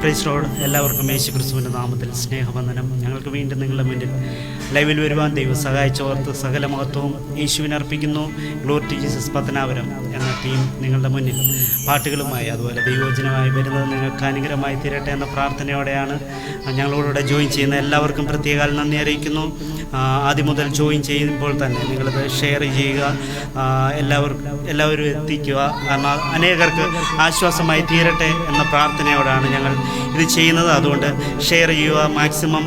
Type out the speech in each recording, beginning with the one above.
Praise Lord. എല്ലാവർക്കും യേശുക്രിസ്തുവിൻ്റെ നാമത്തിൽ സ്നേഹവന്ദനം. ഞങ്ങൾക്ക് വീണ്ടും നിങ്ങളുടെ മുന്നിൽ ലൈവിൽ വരുവാൻ ദൈവം സഹായിച്ചോർത്ത് സകല മഹത്വവും യേശുവിനെ അർപ്പിക്കുന്നു. ഗ്ലോറി ടു ജീസസ് പത്തനാപുരം എന്ന ടീം നിങ്ങളുടെ മുന്നിൽ പാട്ടുകളുമായി അതുപോലെ ദൈവവചനമായി വരുന്നത് നിങ്ങൾക്ക് അനുഗ്രഹമായി തീരട്ടെ എന്ന പ്രാർത്ഥനയോടെയാണ് ഞങ്ങളോടുകൂടെ ജോയിൻ ചെയ്യുന്ന എല്ലാവർക്കും പ്രത്യേക നന്ദി അറിയിക്കുന്നു. ആദ്യം മുതൽ ജോയിൻ ചെയ്യുമ്പോൾ തന്നെ നിങ്ങളത് ഷെയർ ചെയ്യുക, എല്ലാവരും എത്തിക്കുക. കാരണം അനേകർക്ക് ആശ്വാസമായി തീരട്ടെ എന്ന പ്രാർത്ഥനയോടാണ് ഞങ്ങൾ ഇത് ചെയ്യുന്നത്. അതുകൊണ്ട് ഷെയർ ചെയ്യുക മാക്സിമം.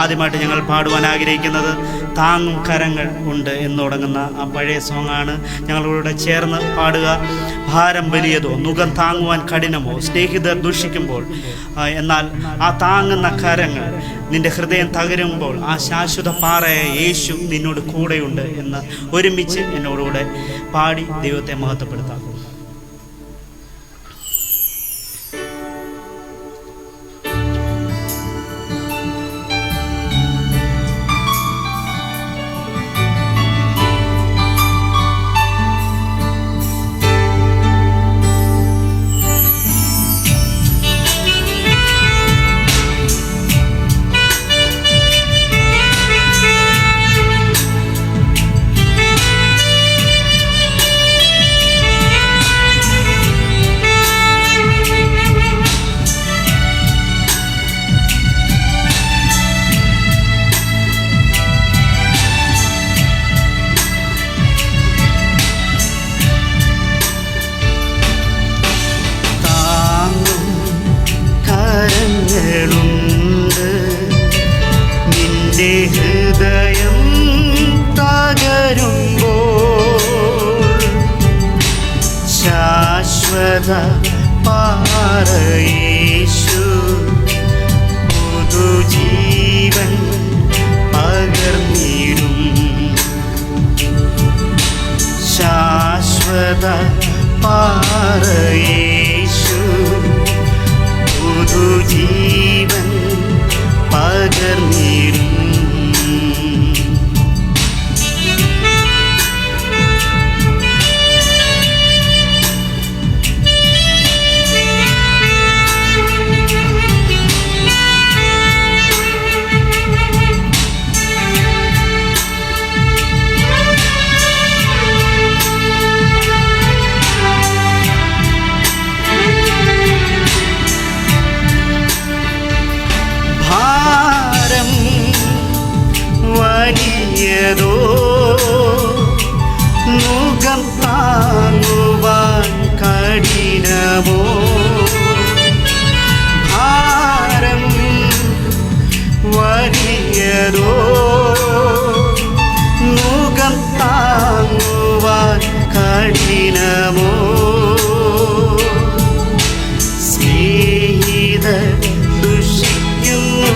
ആദ്യമായിട്ട് ഞങ്ങൾ പാടുവാൻ ആഗ്രഹിക്കുന്നത് താങ്ങും കരങ്ങൾ ഉണ്ട് എന്ന് തുടങ്ങുന്ന ആ പഴയ സോങ്ങാണ്. ഞങ്ങളോട് ചേർന്ന് പാടുക. ഭാരം വലിയതോ നുകം താങ്ങുവാൻ കഠിനമോ, സ്നേഹിതർ ദുഷിക്കുമ്പോൾ എന്നാൽ ആ താങ്ങുന്ന കരങ്ങൾ, നിന്റെ ഹൃദയം തകരുമ്പോൾ ആ ശാശ്വത പാറയായ യേശു നിന്നോട് കൂടെയുണ്ട് എന്ന് ഒരുമിച്ച് എന്നോടുകൂടെ പാടി ദൈവത്തെ മഹത്വപ്പെടുത്താം. നിന്റെ ഹൃദയം തകരുമ്പോൾ ശാശ്വത പാറയേശു പുതുജീവൻ പകർന്നിടും. ശാശ്വത പാറയേശു പുതുജീവൻ പകർന്നിടും. വലിയതോ മുഖം താങ്ങുവാൻ കഠിനമോ, ഭാരം വലിയതോ മുഖം താങ്ങുവാൻ കഠിനമോ, സ്നേഹിതർ ദുഷിക്കുന്നു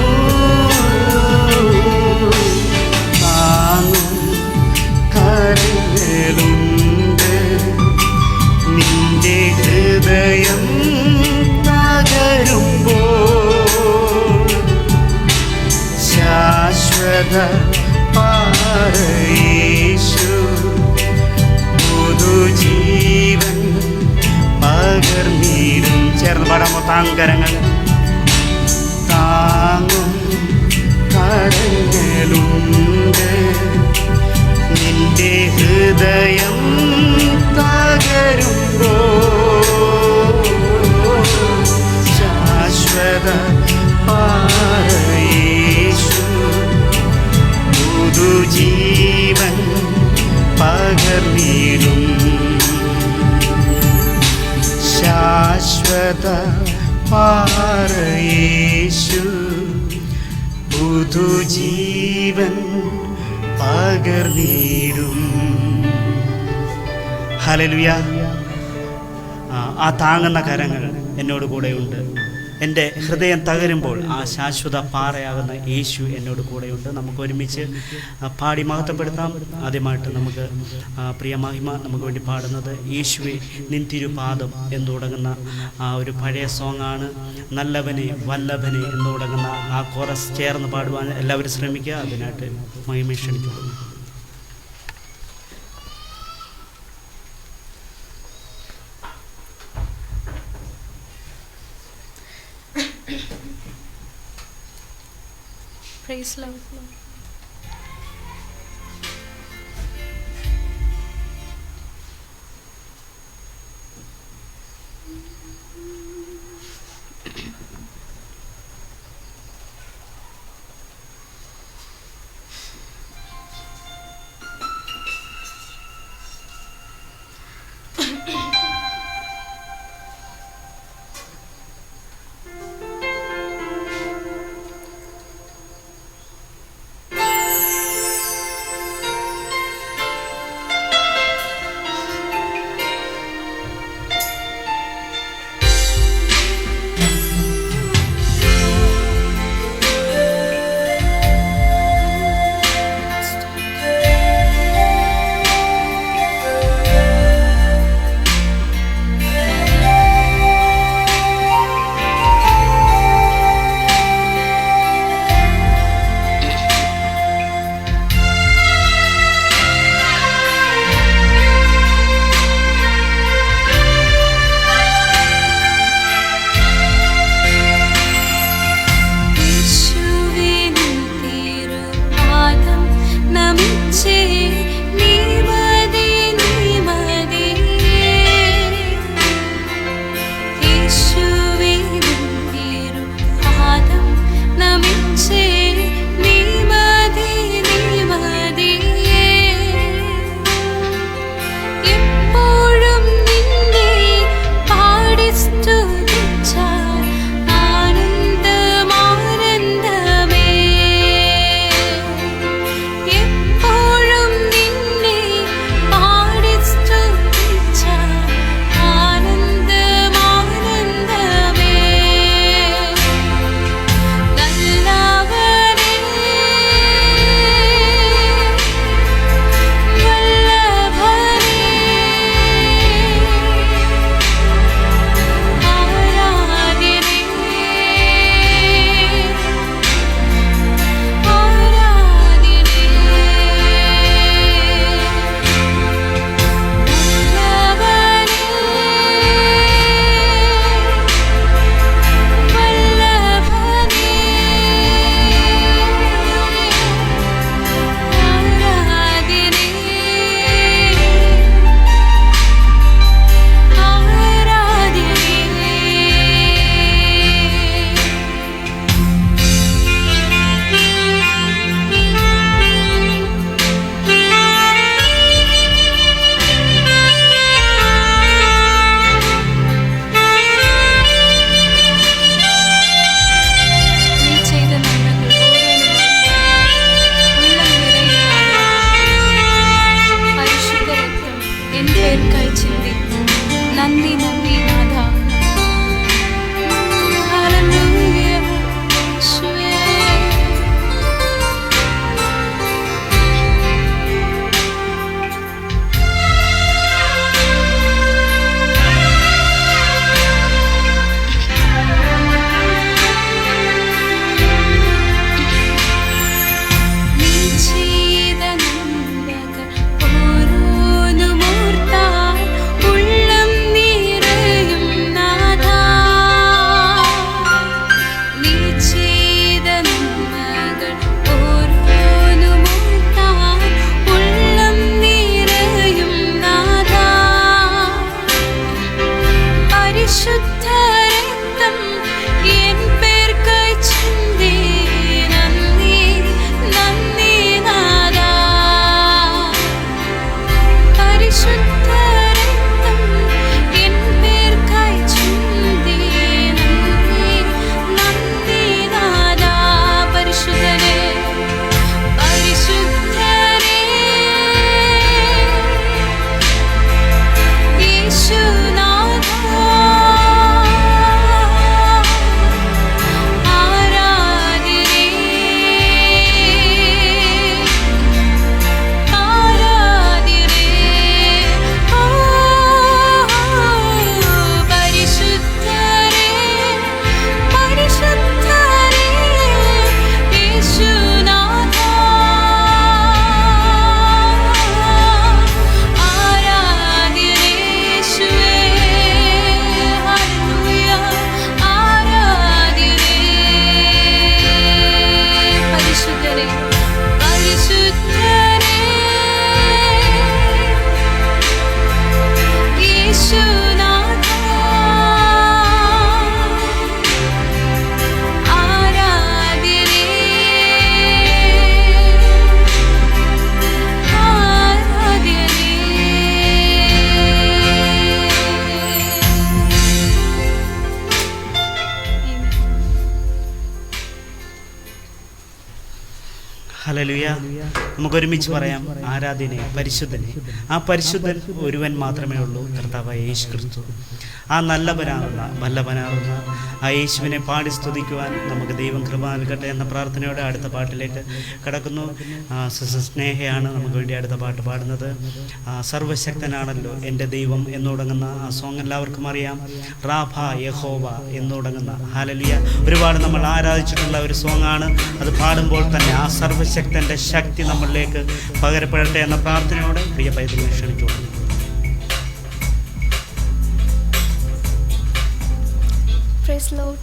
നിന്റെ ഹൃദയം തകരുമ്പോൾ ശാശ്വത പാറയേശു പുതുജീവൻ പകർന്നിടും. ചേർന്ന് പാടാമോ? താങ്കരങ്ങൾ താങ്ങും കരങ്ങളുണ്ട് നിന്റെ ഹൃദയം തകരുമ്പോൾ ശാശ്വത പാറയേശു പുതുജീവൻ പകർന്നിടും. ശാശ്വത പാറയേശു പുതുജീവൻ പകർന്നിടും. ഹല്ലേലൂയ. ആ താങ്ങുന്ന കരങ്ങൾ എന്നോട് കൂടെയുണ്ട്. എൻ്റെ ഹൃദയം തകരുമ്പോൾ ആ ശാശ്വത പാറയാകുന്ന യേശു എന്നോട് കൂടെയുണ്ട്. നമുക്ക് ഒരുമിച്ച് പാടി മഹത്വപ്പെടുത്താം. ആദ്യമായിട്ട് നമുക്ക് പ്രിയ മഹിമ നമുക്ക് വേണ്ടി പാടുന്നത് യേശുവേ നിൻ തിരുപാദം എന്ന് തുടങ്ങുന്ന ആ ഒരു പഴയ സോങ്ങാണ്. നല്ലവനെ വല്ലഭനെ എന്ന് തുടങ്ങുന്ന ആ കോറസ് ചേർന്ന് പാടുവാൻ എല്ലാവരും ശ്രമിക്കുക. അതിനായിട്ട് മഹിമ ക്ഷണിച്ചു. Praise Lord. ഹല്ലേലൂയ. നമുക്കൊരുമിച്ച് പറയാം, ആരാധനെ പരിശുദ്ധനെ. ആ പരിശുദ്ധൻ ഒരുവൻ മാത്രമേ ഉള്ളൂ, കർത്താവായ യേശു ക്രിസ്തു. ആ നല്ലവനാകുന്ന വല്ലഭനാകുന്ന ആ യേശുവിനെ പാടി സ്തുതിക്കുവാൻ നമുക്ക് ദൈവം കൃപ നൽകട്ടെ എന്ന പ്രാർത്ഥനയോടെ അടുത്ത പാട്ടിലേക്ക് കടക്കുന്നു. സ്നേഹയാണ് നമുക്ക് വേണ്ടി അടുത്ത പാട്ട് പാടുന്നത്. സർവശക്തനാണല്ലോ എൻ്റെ ദൈവം എന്ന് തുടങ്ങുന്ന ആ സോങ് എല്ലാവർക്കും അറിയാം. റാഫ യഹോവ എന്ന് തുടങ്ങുന്ന ഹല്ലേലൂയ. ഒരുപാട് നമ്മൾ ആരാധിച്ചിട്ടുള്ള ഒരു സോങ്ങാണ്. അത് പാടുമ്പോൾ തന്നെ ആ സർവശക്തൻ്റെ ശക്തി നമ്മളിലേക്ക് പകരപ്പെടട്ടെ എന്ന പ്രാർത്ഥനയോടെ പ്രിയ പൈതൃകം ക്ഷണിച്ചു. Praise Lord.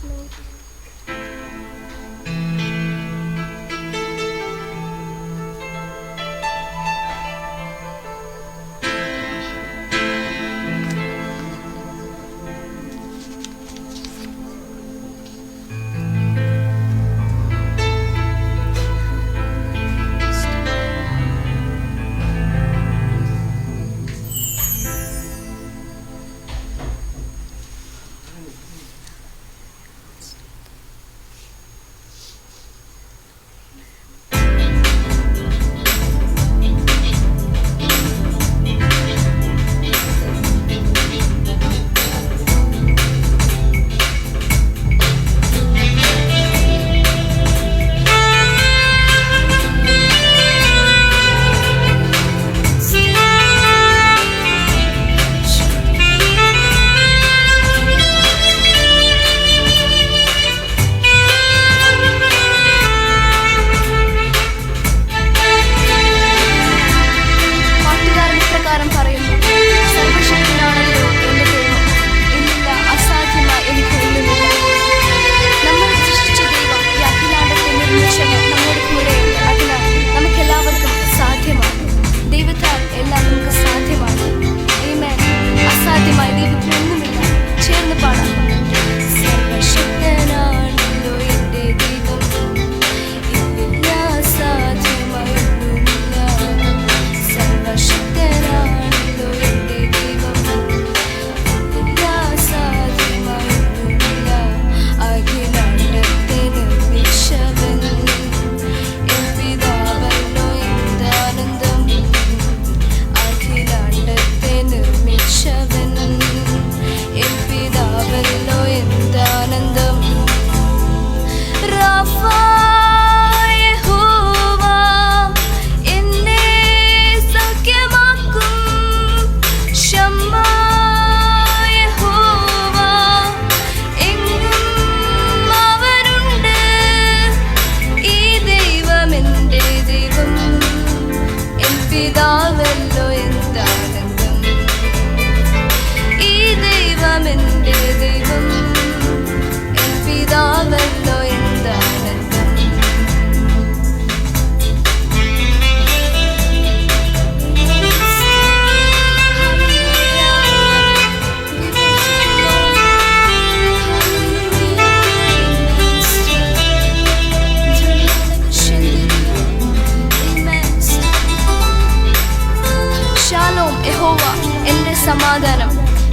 സമാധാനം.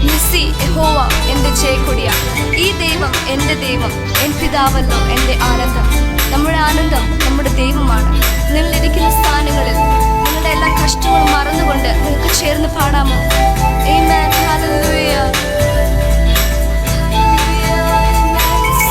നിസി യഹോവ എൻ്റെ ജയക്കൊടിയ. ഈ ദൈവം എൻ്റെ ദൈവം, എൻ പിതാവല്ലോ എൻ്റെ ആനന്ദം. നമ്മുടെ ആനന്ദം നമ്മുടെ ദൈവമാണ്. നിങ്ങളിരിക്കുന്ന സ്ഥാനങ്ങളിൽ നിങ്ങളുടെ എല്ലാ കഷ്ടങ്ങളും മറന്നുകൊണ്ട് നിങ്ങൾക്ക് ചേർന്ന് പാടാമോ? ആമേൻ, ഹല്ലേലൂയ. Nice.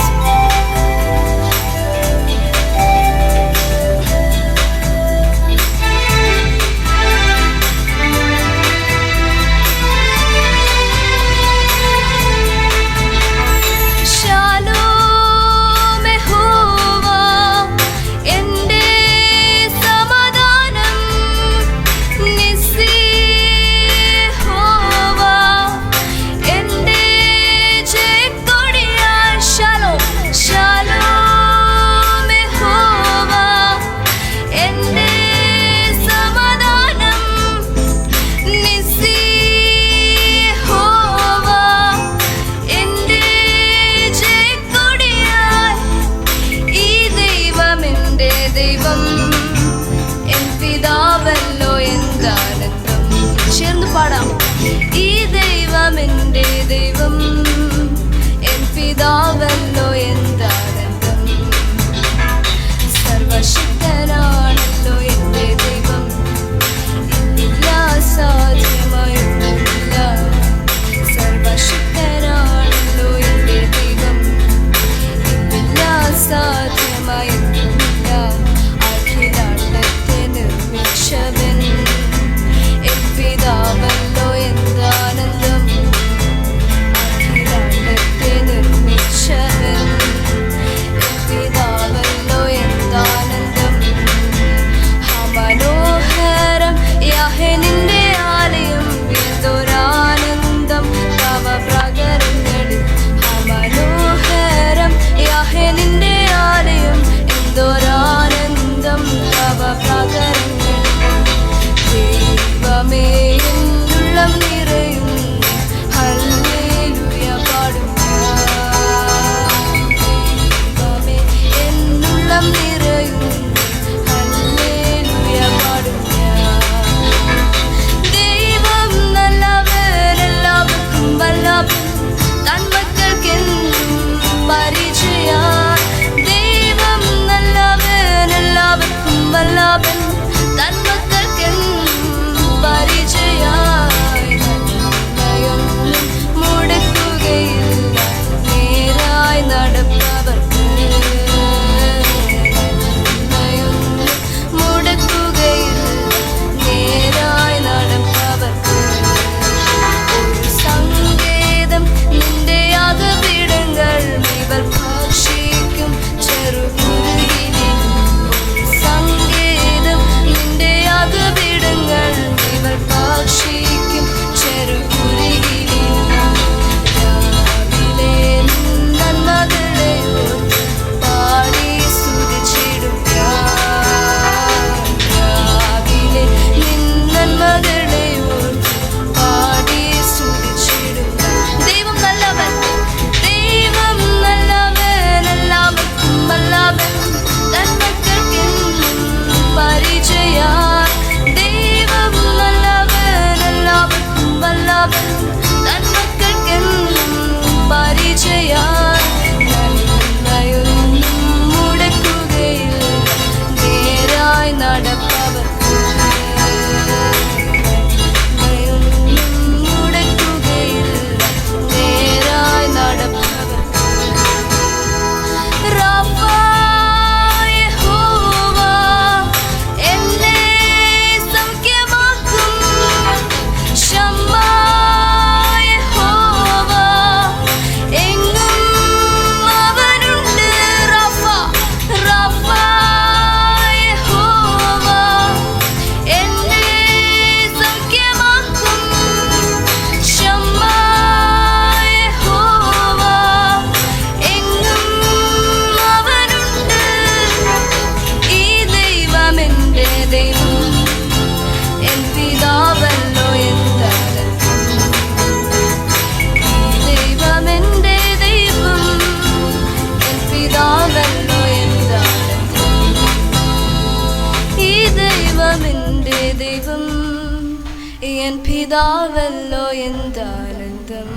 എൻ പിതാവല്ലോ എന്താനന്ദം.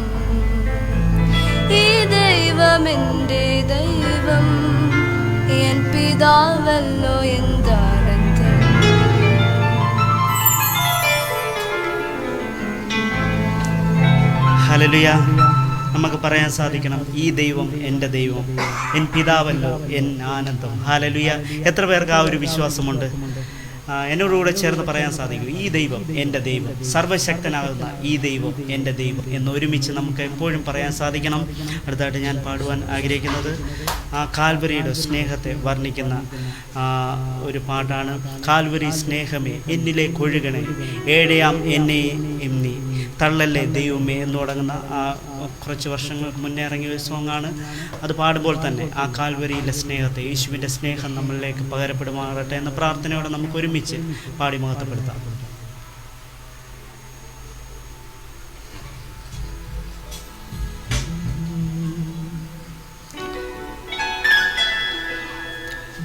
ഈ ദൈവം എൻ്റെ ദൈവം, എൻ പിതാവല്ലോ എന്താനന്ദം. ഹല്ലേലൂയ. നമുക്ക് പറയാൻ സാധിക്കണം, ഈ ദൈവം എൻ്റെ ദൈവം, എൻ പിതാവല്ലോ എൻ ആനന്ദം. ഹല്ലേലൂയ. എത്ര പേർക്ക് ആ ഒരു വിശ്വാസമുണ്ട്? എന്നോടുകൂടെ ചേർന്ന് പറയാൻ സാധിക്കും, ഈ ദൈവം എൻ്റെ ദൈവം, സർവശക്തനാകുന്ന ഈ ദൈവം എൻ്റെ ദൈവം എന്ന് ഒരുമിച്ച് നമുക്ക് എപ്പോഴും പറയാൻ സാധിക്കണം. അടുത്തായിട്ട് ഞാൻ പാടുവാൻ ആഗ്രഹിക്കുന്നത് ആ കാൽവരിയുടെ സ്നേഹത്തെ വർണ്ണിക്കുന്ന ഒരു പാട്ടാണ്. കാൽവരി സ്നേഹമേ എന്നിലേക്ക് ഒഴുകണേ, ഏഴയാം എന്നെ നീ തള്ളല്ലേ ദൈവമേ എന്ന് തുടങ്ങുന്ന കുറച്ച് വർഷങ്ങൾക്ക് മുന്നേ ഇറങ്ങിയ ഒരു സോങ്ങാണ്. അത് പാടുമ്പോൾ തന്നെ ആ കാൽവരിയിലെ സ്നേഹത്തെ, യേശുവിൻ്റെ സ്നേഹം നമ്മളിലേക്ക് പകരപ്പെടുമാറട്ടെ എന്ന പ്രാർത്ഥനയോടെ നമുക്ക് ഒരുമിച്ച് പാടി മഹത്വപ്പെടുത്താം.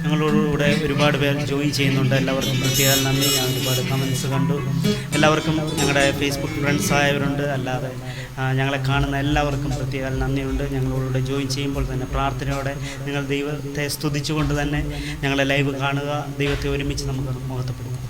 ഞങ്ങളോടുകൂടെ ഒരുപാട് പേർ ജോയിൻ ചെയ്യുന്നുണ്ട്. എല്ലാവർക്കും പ്രത്യേകം നന്ദി. ഞാൻ ഒരുപാട് കമൻസ് കണ്ടു. എല്ലാവർക്കും ഞങ്ങളുടെ ഫേസ്ബുക്ക് ഫ്രണ്ട്സ് ആയവരുണ്ട്, അല്ലാതെ ഞങ്ങളെ കാണുന്ന എല്ലാവർക്കും പ്രത്യേകം നന്ദിയുണ്ട്. ഞങ്ങളോടുകൂടെ ജോയിൻ ചെയ്യുമ്പോൾ തന്നെ പ്രാർത്ഥനയോടെ നിങ്ങൾ ദൈവത്തെ സ്തുതിച്ചുകൊണ്ട് തന്നെ ഞങ്ങളെ ലൈവ് കാണുക. ദൈവത്തെ ഒരുമിച്ച് നമുക്ക് മഹത്വപ്പെടുത്താം.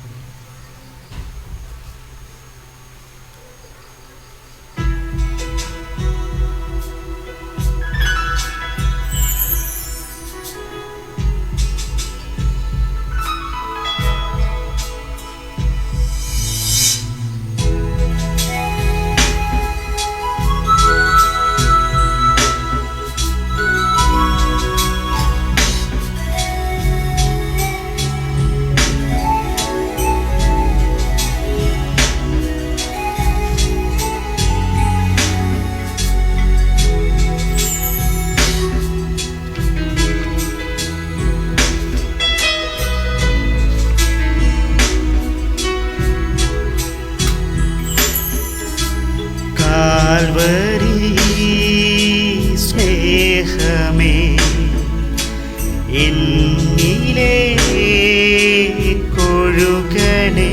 സ്നേഹമേ എന്നിലെ കൊഴുകണേ,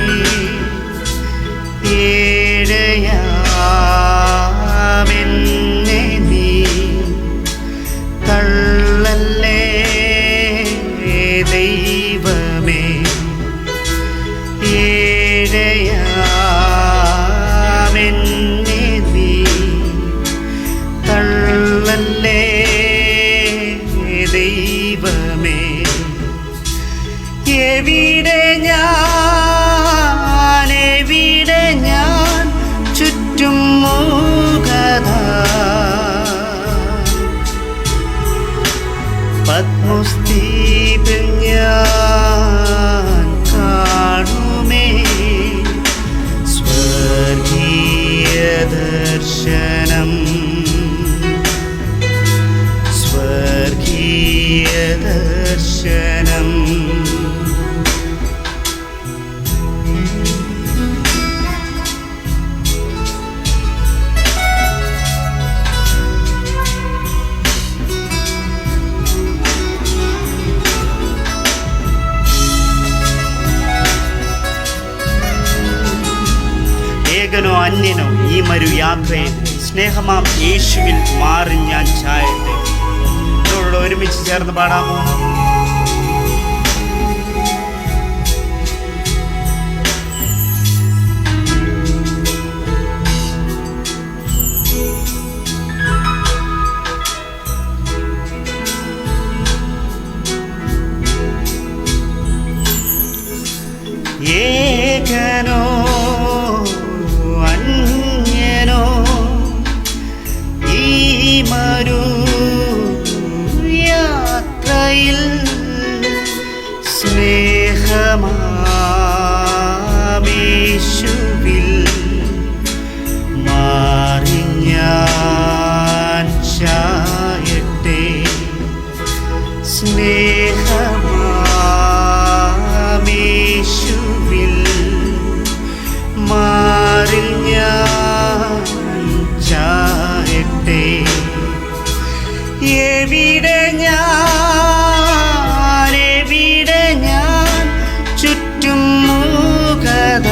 ഏഴയാമെന്നെ നീ തള്ളല്ലേ ദൈവമേ, ഏഴയാമെന്നെ നീ തള്ളല്ലേ ദൈവമേ. എവിടെ ഞാൻ ചുറ്റും മൂകത, പത്മസ്തീപിൽ ഞാൻ കാണുമേ സ്വർഗീയ ദർശനം, സ്വർഗീയ ദർശനം. ഏകനോ അന്യനോ ഈ മരു യാത്രയിൽ സ്നേഹമാം യേശുവിൽ മാറി ഞാൻ ചായട്ടെ. ഇതോടെ ഒരുമിച്ച് ചേർന്ന് പാടാമോ? ഏകനോ അന്യനോ ഈ മരു യാത്രയിൽ സ്നേഹമാമേശുവിൽ മാറി ഞാൻ ചായട്ടെ. സ്നേഹമാമേശുവിൽ മാറി ഞാൻ ചായട്ടെ. എവിടെ ഞാൻ ചുറ്റും മൂകത,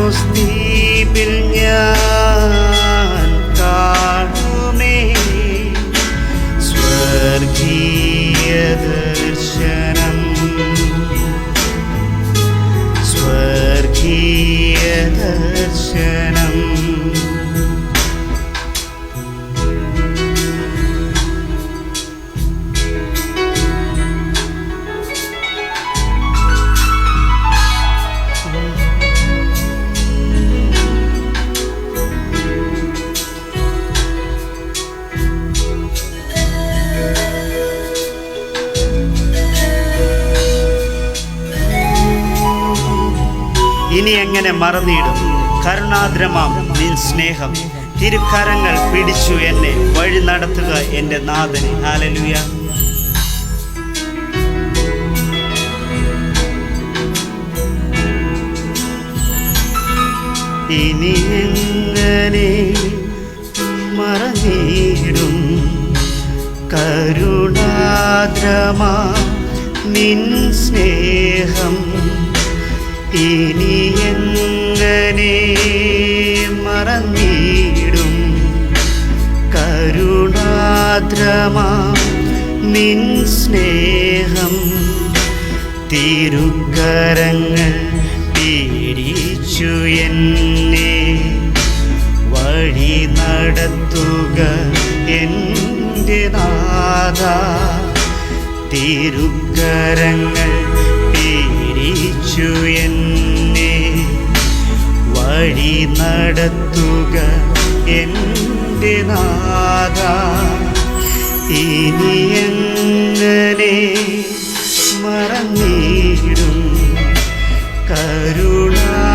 പത്മോസ്ദ്വീപിൽ ഞാൻ കാണുമേ സ്വർഗീയ ദർശനം, സ്വർഗീയ ദർശനം. ഇനി എങ്ങനെ മറന്നിടും കരുണാദ്രമാം നിൻ സ്നേഹം. തിരുക്കരങ്ങൾ പിടിച്ചു എന്നെ വഴി നടത്തുക എൻ്റെ നാഥനെ. ഹല്ലേലൂയ. ഇനി എങ്ങനെ മറന്നിടും കരുണാദ്രമാം നിൻ സ്നേഹം. ഇനി എങ്ങനെ മറന്നിടും കരുണാദ്രമാം നിൻ സ്നേഹം. തിരുക്കരങ്ങൾ പിടിച്ചു എന്നെ വഴി നടത്തുക എൻ്റെ നാഥ. തിരുക്കരങ്ങൾ പിടിച്ചു എന്നെ വഴി നടത്തുക എൻ്റെ നാഥ. ഇനി എങ്ങനെ മറന്നിടും കരുണാദ്രമാം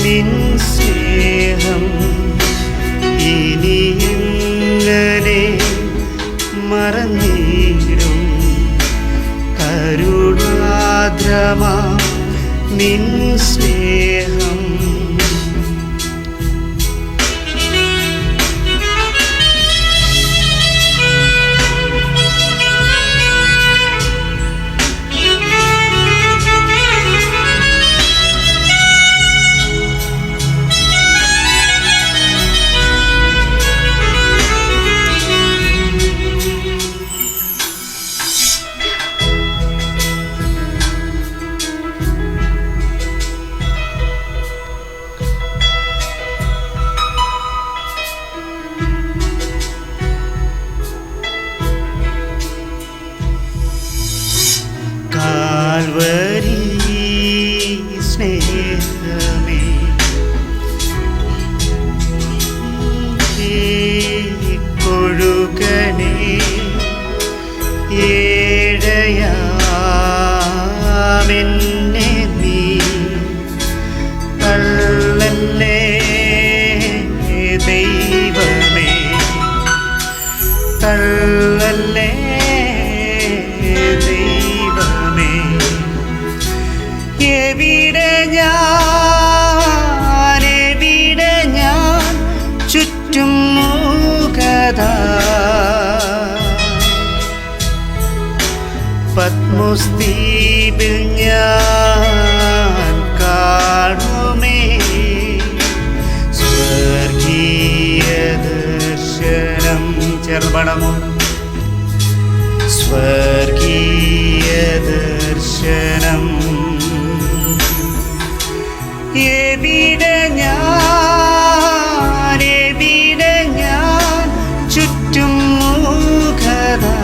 നിൻ സ്നേഹം. ഇനി എങ്ങനെ മറന്നിടും കരുണാദ്രമാം നിൻ സ്നേഹം. കാൽവരി സ്നേഹമേ കൊഴുകണേ ഏഴയാമെന്നെ നീ തള്ളല്ലേ ദൈവമേ, തള്ളല്ലേ ദൈവമേ. എവിടെ ഞാൻ ചുറ്റും മൂകതാ. പത്മോസ്ദ്വീപിൽ ഞാൻ കാണുമേ സ്വർഗീയ ദർശനം. ചേർന്ന് സ്വർഗീയ ദർശനം. എവിടെ ഞാൻ ചുറ്റും മൂകതാ.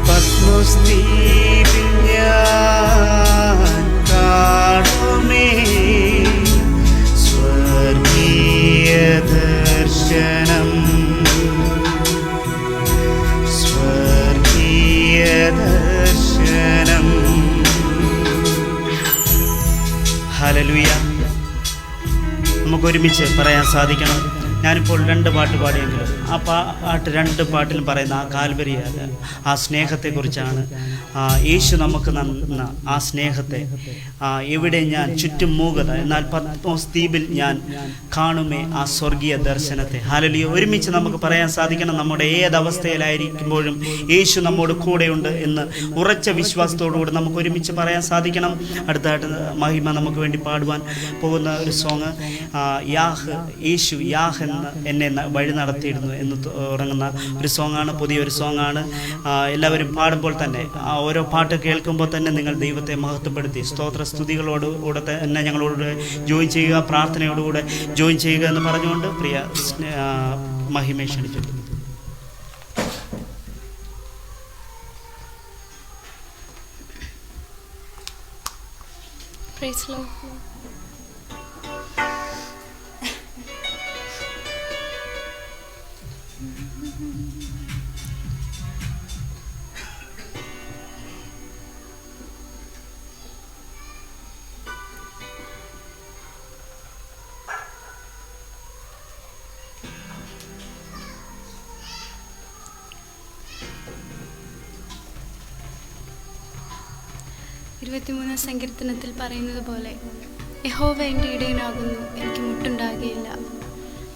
പത്മോസ്ദ്വീപിൽ ഞാൻ കാണുമേ സ്വർഗീയ ദർശനം, സ്വർഗീയ ദർശനം. ഹല്ലേലൂയ. നമുക്കൊരുമിച്ച് പറയാൻ സാധിക്കണം. ഞാനിപ്പോൾ 2 പാട്ട് പാടിയെങ്കിലും ആ പാട്ട് 2 പാട്ടിലും പറയുന്ന ആ കാൽവരി ആ സ്നേഹത്തെക്കുറിച്ചാണ്. യേശു നമുക്ക് തന്ന ആ സ്നേഹത്തെ എവിടെ ഞാൻ ചുറ്റും മൂകത, എന്നാൽ പത്മോസ് ദ്വീപിൽ ഞാൻ കാണുമേ ആ സ്വർഗീയ ദർശനത്തെ. ഹല്ലേലൂയ. ഒരുമിച്ച് നമുക്ക് പറയാൻ സാധിക്കണം, നമ്മുടെ ഏതവസ്ഥയിലായിരിക്കുമ്പോഴും യേശു നമ്മോട് കൂടെയുണ്ട് എന്ന് ഉറച്ച വിശ്വാസത്തോടുകൂടി നമുക്ക് ഒരുമിച്ച് പറയാൻ സാധിക്കണം. അടുത്തായിട്ട് മഹിമ നമുക്ക് വേണ്ടി പാടുവാൻ പോകുന്ന ഒരു സോങ് യാഹ്, യേശു യാഹ് എന്ന് എന്നെ വഴി നടത്തിയിരുന്നു എന്ന് തുടങ്ങുന്ന ഒരു സോങ്ങാണ്. പുതിയൊരു സോങ്ങാണ്. എല്ലാവരും പാടുമ്പോൾ തന്നെ ഓരോ പാട്ട് കേൾക്കുമ്പോൾ തന്നെ നിങ്ങൾ ദൈവത്തെ മഹത്വപ്പെടുത്തി സ്തോത്ര സ്തുതികളോടുകൂടെ തന്നെ ഞങ്ങളോട് ജോയിൻ ചെയ്യുക, പ്രാർത്ഥനയോടുകൂടെ ജോയിൻ ചെയ്യുക എന്ന് പറഞ്ഞുകൊണ്ട് പ്രിയ മഹിമയെ ക്ഷണിച്ചു. Praise Lord. സങ്കീർത്തനത്തിൽ പറയുന്നത് പോലെ യഹോവ എൻ്റെ ഇടയനാകുന്നു, എനിക്ക് മുട്ടുണ്ടാകുകയില്ല.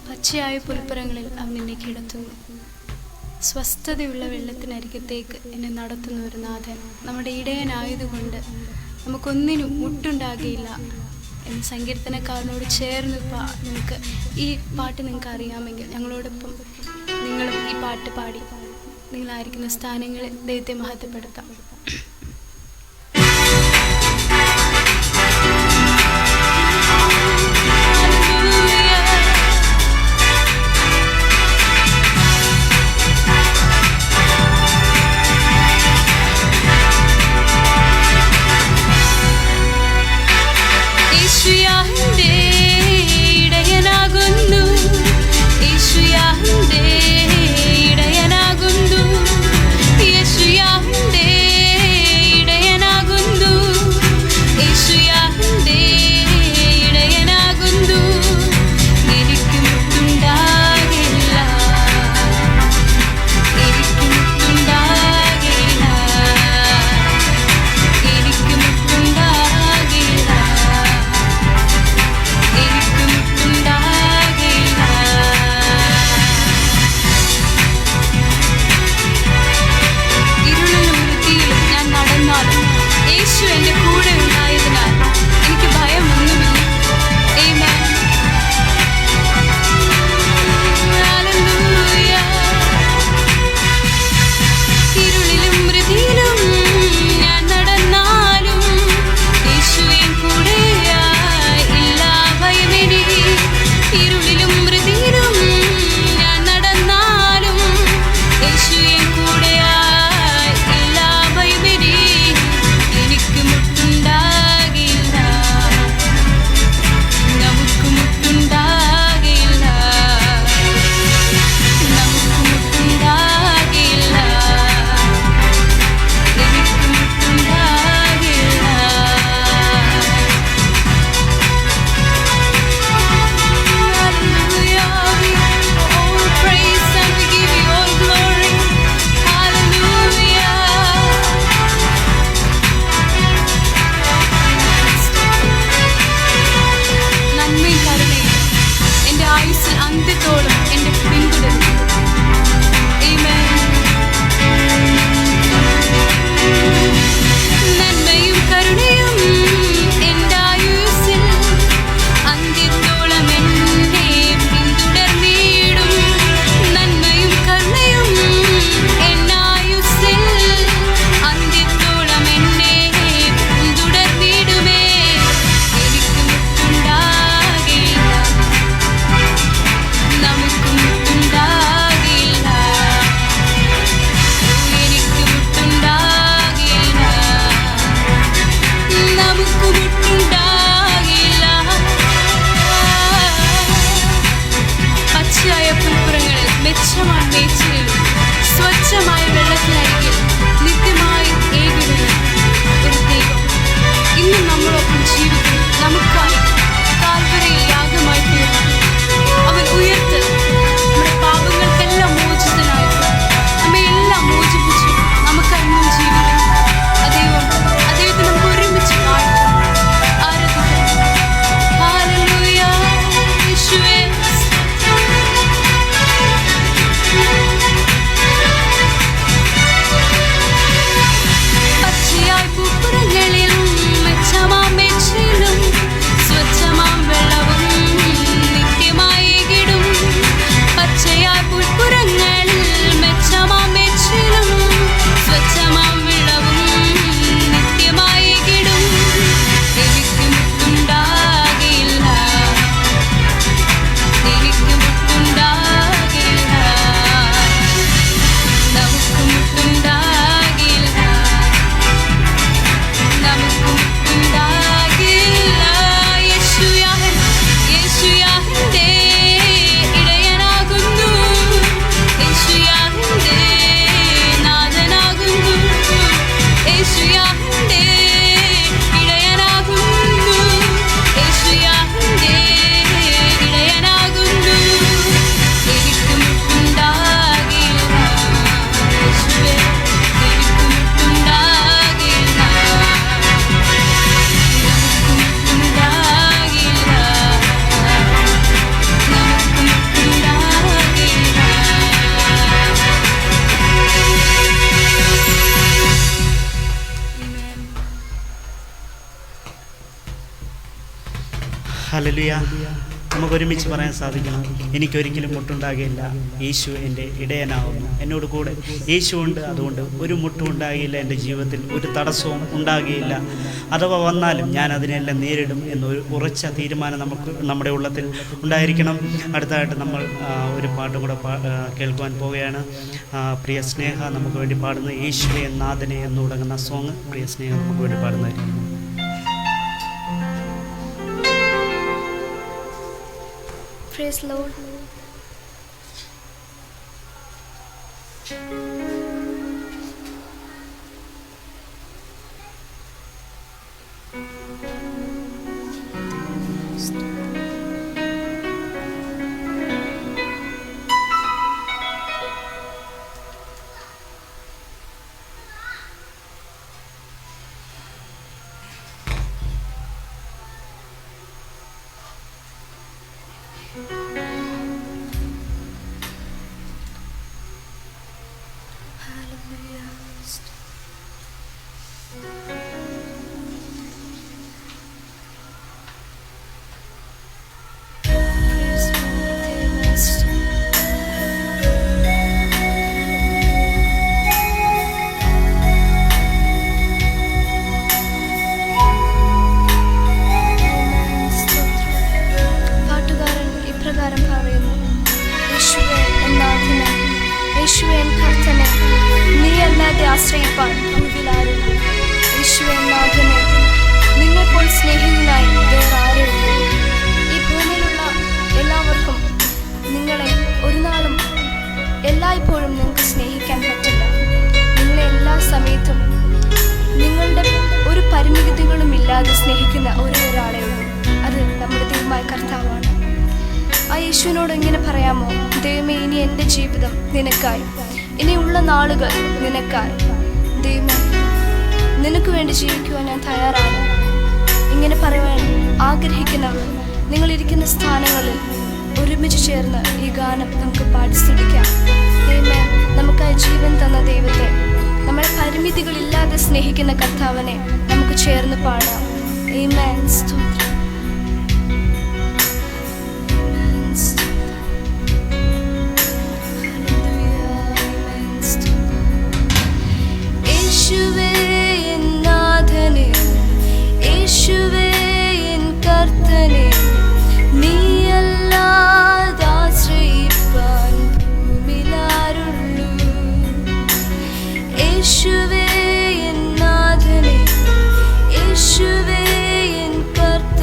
പച്ചയായ പുൽപ്പുറങ്ങളിൽ അവൻ എന്നെ കിടത്തുന്നു. സ്വസ്ഥതയുള്ള വെള്ളത്തിനരികത്തേക്ക് എന്നെ നടത്തുന്ന ഒരു നാഥൻ നമ്മുടെ ഇടയനായതുകൊണ്ട് നമുക്കൊന്നിനും മുട്ടുണ്ടാകുകയില്ല എന്ന് സങ്കീർത്തനക്കാരനോട് ചേർന്ന് നിങ്ങൾക്ക് ഈ പാട്ട് നിങ്ങൾക്ക് അറിയാമെങ്കിൽ ഞങ്ങളോടൊപ്പം നിങ്ങളും ഈ പാട്ട് പാടി നിങ്ങളായിരിക്കുന്ന സ്ഥാനങ്ങളിൽ ദൈവത്തെ മഹത്വപ്പെടുത്താം. ഹല്ലേലൂയ. നമുക്കൊരുമിച്ച് പറയാൻ സാധിക്കണം, എനിക്കൊരിക്കലും മുട്ടുണ്ടാകുകയില്ല, യേശു എൻ്റെ ഇടയനാവുന്നു, എന്നോട് കൂടെ യേശു ഉണ്ട്, അതുകൊണ്ട് ഒരു മുട്ടും ഉണ്ടാകുകയില്ല, എൻ്റെ ജീവിതത്തിൽ ഒരു തടസ്സവും ഉണ്ടാകുകയില്ല. അഥവാ വന്നാലും ഞാൻ അതിനെല്ലാം നേരിടും എന്നൊരു ഉറച്ച തീരുമാനം നമ്മുടെ ഉള്ളത്തിൽ ഉണ്ടായിരിക്കണം. അടുത്തതായിട്ട് നമ്മൾ ഒരു പാട്ടും കൂടെ കേൾക്കുവാൻ പോവുകയാണ്. പ്രിയ സ്നേഹ നമുക്ക് വേണ്ടി പാടുന്ന യേശുവേ നാഥനെ എന്ന് തുടങ്ങുന്ന സോങ് പ്രിയ സ്നേഹ നമുക്ക് വേണ്ടി പാടുന്നതായിരിക്കും. Praise Lord. ആശ്രയിപ്പാൻ ഭൂവിലാരുള്ളൂ. യേശുവേ നാഥനെ, നിന്നെപ്പോൾ സ്നേഹിതനായി വേറെ ആരുള്ളൂ? ഈ ഭൂമിയിലുള്ള എല്ലാവർക്കും നിങ്ങളെ ഒരു നാളും എല്ലായ്പ്പോഴും നിങ്ങൾക്ക് സ്നേഹിക്കാൻ പറ്റില്ല. നിങ്ങളെ എല്ലാ സമയത്തും നിങ്ങളുടെ ഒരു പരിമിതികളും ഇല്ലാതെ സ്നേഹിക്കുന്ന ഒരാളേ ഉള്ളൂ. അത് നമ്മുടെ ദൈവമായ കർത്താവാണ്. ആ യേശുവിനോട് എങ്ങനെ പറയാമോ, ദൈവമേ ഇനി എൻ്റെ ജീവിതം നിനക്കായി, ഇനിയുള്ള നാളുകൾ നിനക്കായി, ദൈവമേ നിനക്ക് വേണ്ടി ജീവിക്കുവാൻ ഞാൻ തയ്യാറാണ്. ഇങ്ങനെ പറയുവാൻ ആഗ്രഹിക്കുന്നവർ നിങ്ങളിരിക്കുന്ന സ്ഥാനങ്ങളിൽ ഒരുമിച്ച് ചേർന്ന് ഈ ഗാനം നമുക്ക് പാടി സ്തുതിക്കാം. ദൈവമേ, നമുക്കായി ജീവൻ തന്ന ദൈവത്തെ, നമ്മളെ പരിമിതികളില്ലാതെ സ്നേഹിക്കുന്ന കർത്താവിനെ നമുക്ക് ചേർന്ന് പാടാം. ആമേൻ. സ്തോത്രം. യേശുവേ എൻ നാഥനെ, യേശുവേ എൻ കർത്തനെ, നീയല്ലാതെ ആശ്രയിപ്പാൻ ഭൂമിയിലാരുള്ളൂ? യേശുവേ എൻ നാഥനെ, യേശുവേ എൻ കർത്തനെ,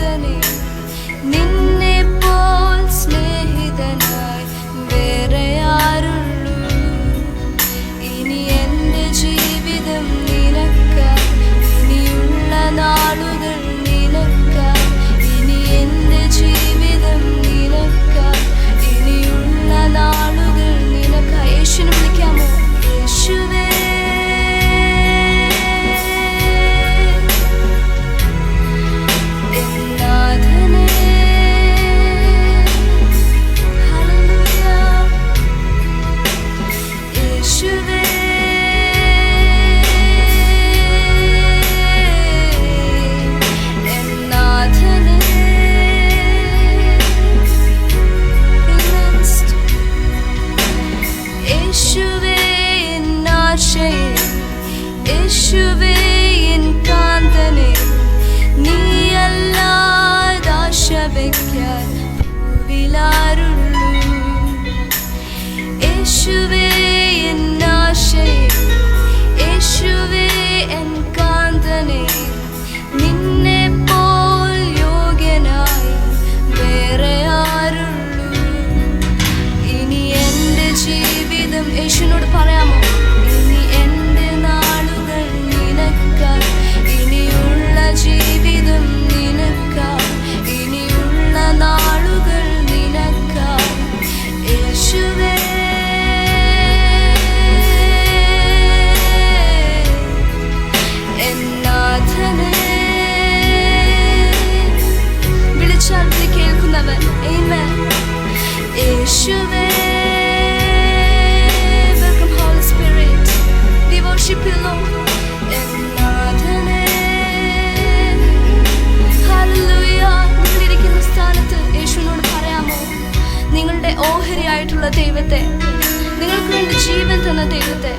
തന്ന ദൈവത്തെ,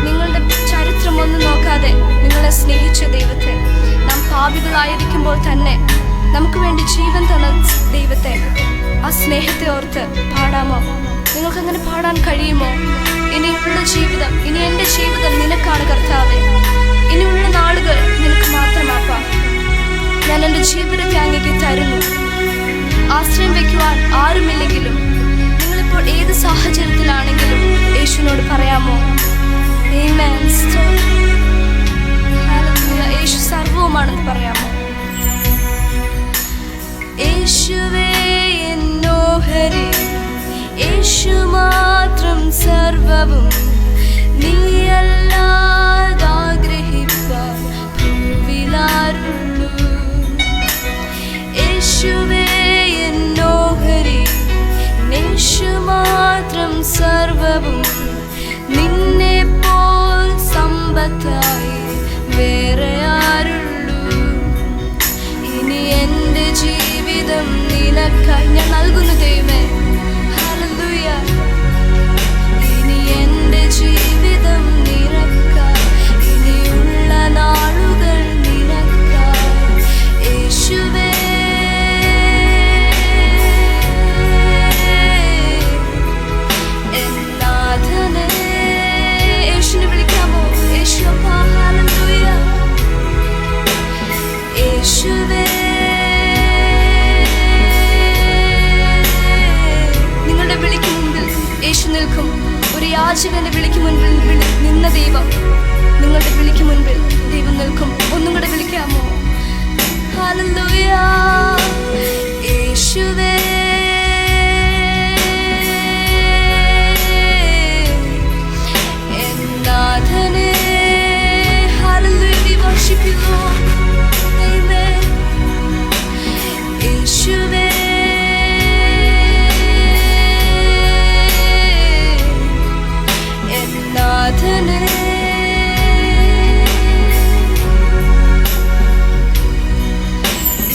നിങ്ങളുടെ ചരിത്രമൊന്നും നോക്കാതെ നിങ്ങളെ സ്നേഹിച്ച ദൈവത്തെ, നാം പാപികളായിരിക്കുമ്പോൾ തന്നെ നമുക്ക് വേണ്ടി ജീവൻ തന്ന ദൈവത്തെ, ആ സ്നേഹത്തെ ഓർത്ത് പാടാമോ? നിങ്ങൾക്കങ്ങനെ പാടാൻ കഴിയുമോ? ഇനിയുള്ള ജീവിതം, ഇനി എൻ്റെ ജീവിതം നിനക്കാണ് കർത്താവേ, ഇനിയുള്ള നാളുകൾ നിനക്ക് മാത്രമാപ്പാ. ഞാൻ എൻ്റെ ജീവിതത്തെ അങ്ങേക്ക് തരുന്നു. ആശ്രയം വയ്ക്കുവാൻ ആരുമില്ലെങ്കിലും, നിങ്ങളിപ്പോൾ ഏത് സാഹചര്യത്തിലാണെങ്കിലും യേശുവിനോട് പറയാമോ? ആമേൻ. ഹല്ലേലൂയ. യേശു സർവവുമാണെന്ന് പറയാമോ? യേശുവേ എന്നോഹരി, യേശു മാത്രം സർവവും, നീയല്ലാതാഗ്രഹിപ്പാൻ ഭൂവിലാരുള്ളൂ. യേശുവേ എന്നോഹരി, യേശു മാത്രം സർവവും, നിന്നെ പോൽ സമ്പത്തായി വേറെ ആരുള്ളൂ. ഇനി എൻ്റെ ജീവിതം നിനക്കായി ഞാൻ നൽകുന്നു ദൈവമേ. ഹല്ലേലൂയ. ഇനി എൻ്റെ ജീവിതം നിനക്കായി, ഇനിയുള്ള നാളുകൾ നിനക്കായി. യേശുവേ എന്നാഥനേ. യേശുവിനെ വിളിക്കാമോ? യേശുവപ്പാ. ഹല്ലേലൂയ. യേശുവേ. നിങ്ങളുടെ വിളിക്ക് മുൻപിൽ യേശു നിൽക്കും. ഒരു യാചകന്റെ വിളിക്ക് മുൻപിൽ നിന്ന ദൈവം നിങ്ങളുടെ വിളിക്ക് മുൻപിൽ ദൈവം നിൽക്കും. ഒന്നും കൂടെ വിളിക്കാമോ? ഹല്ലേലൂയ. യേശുവേ എന്നാഥനേ. Hallelujah. We worship you, Lord. Amen. യേശുവേ എന്നാഥനേ.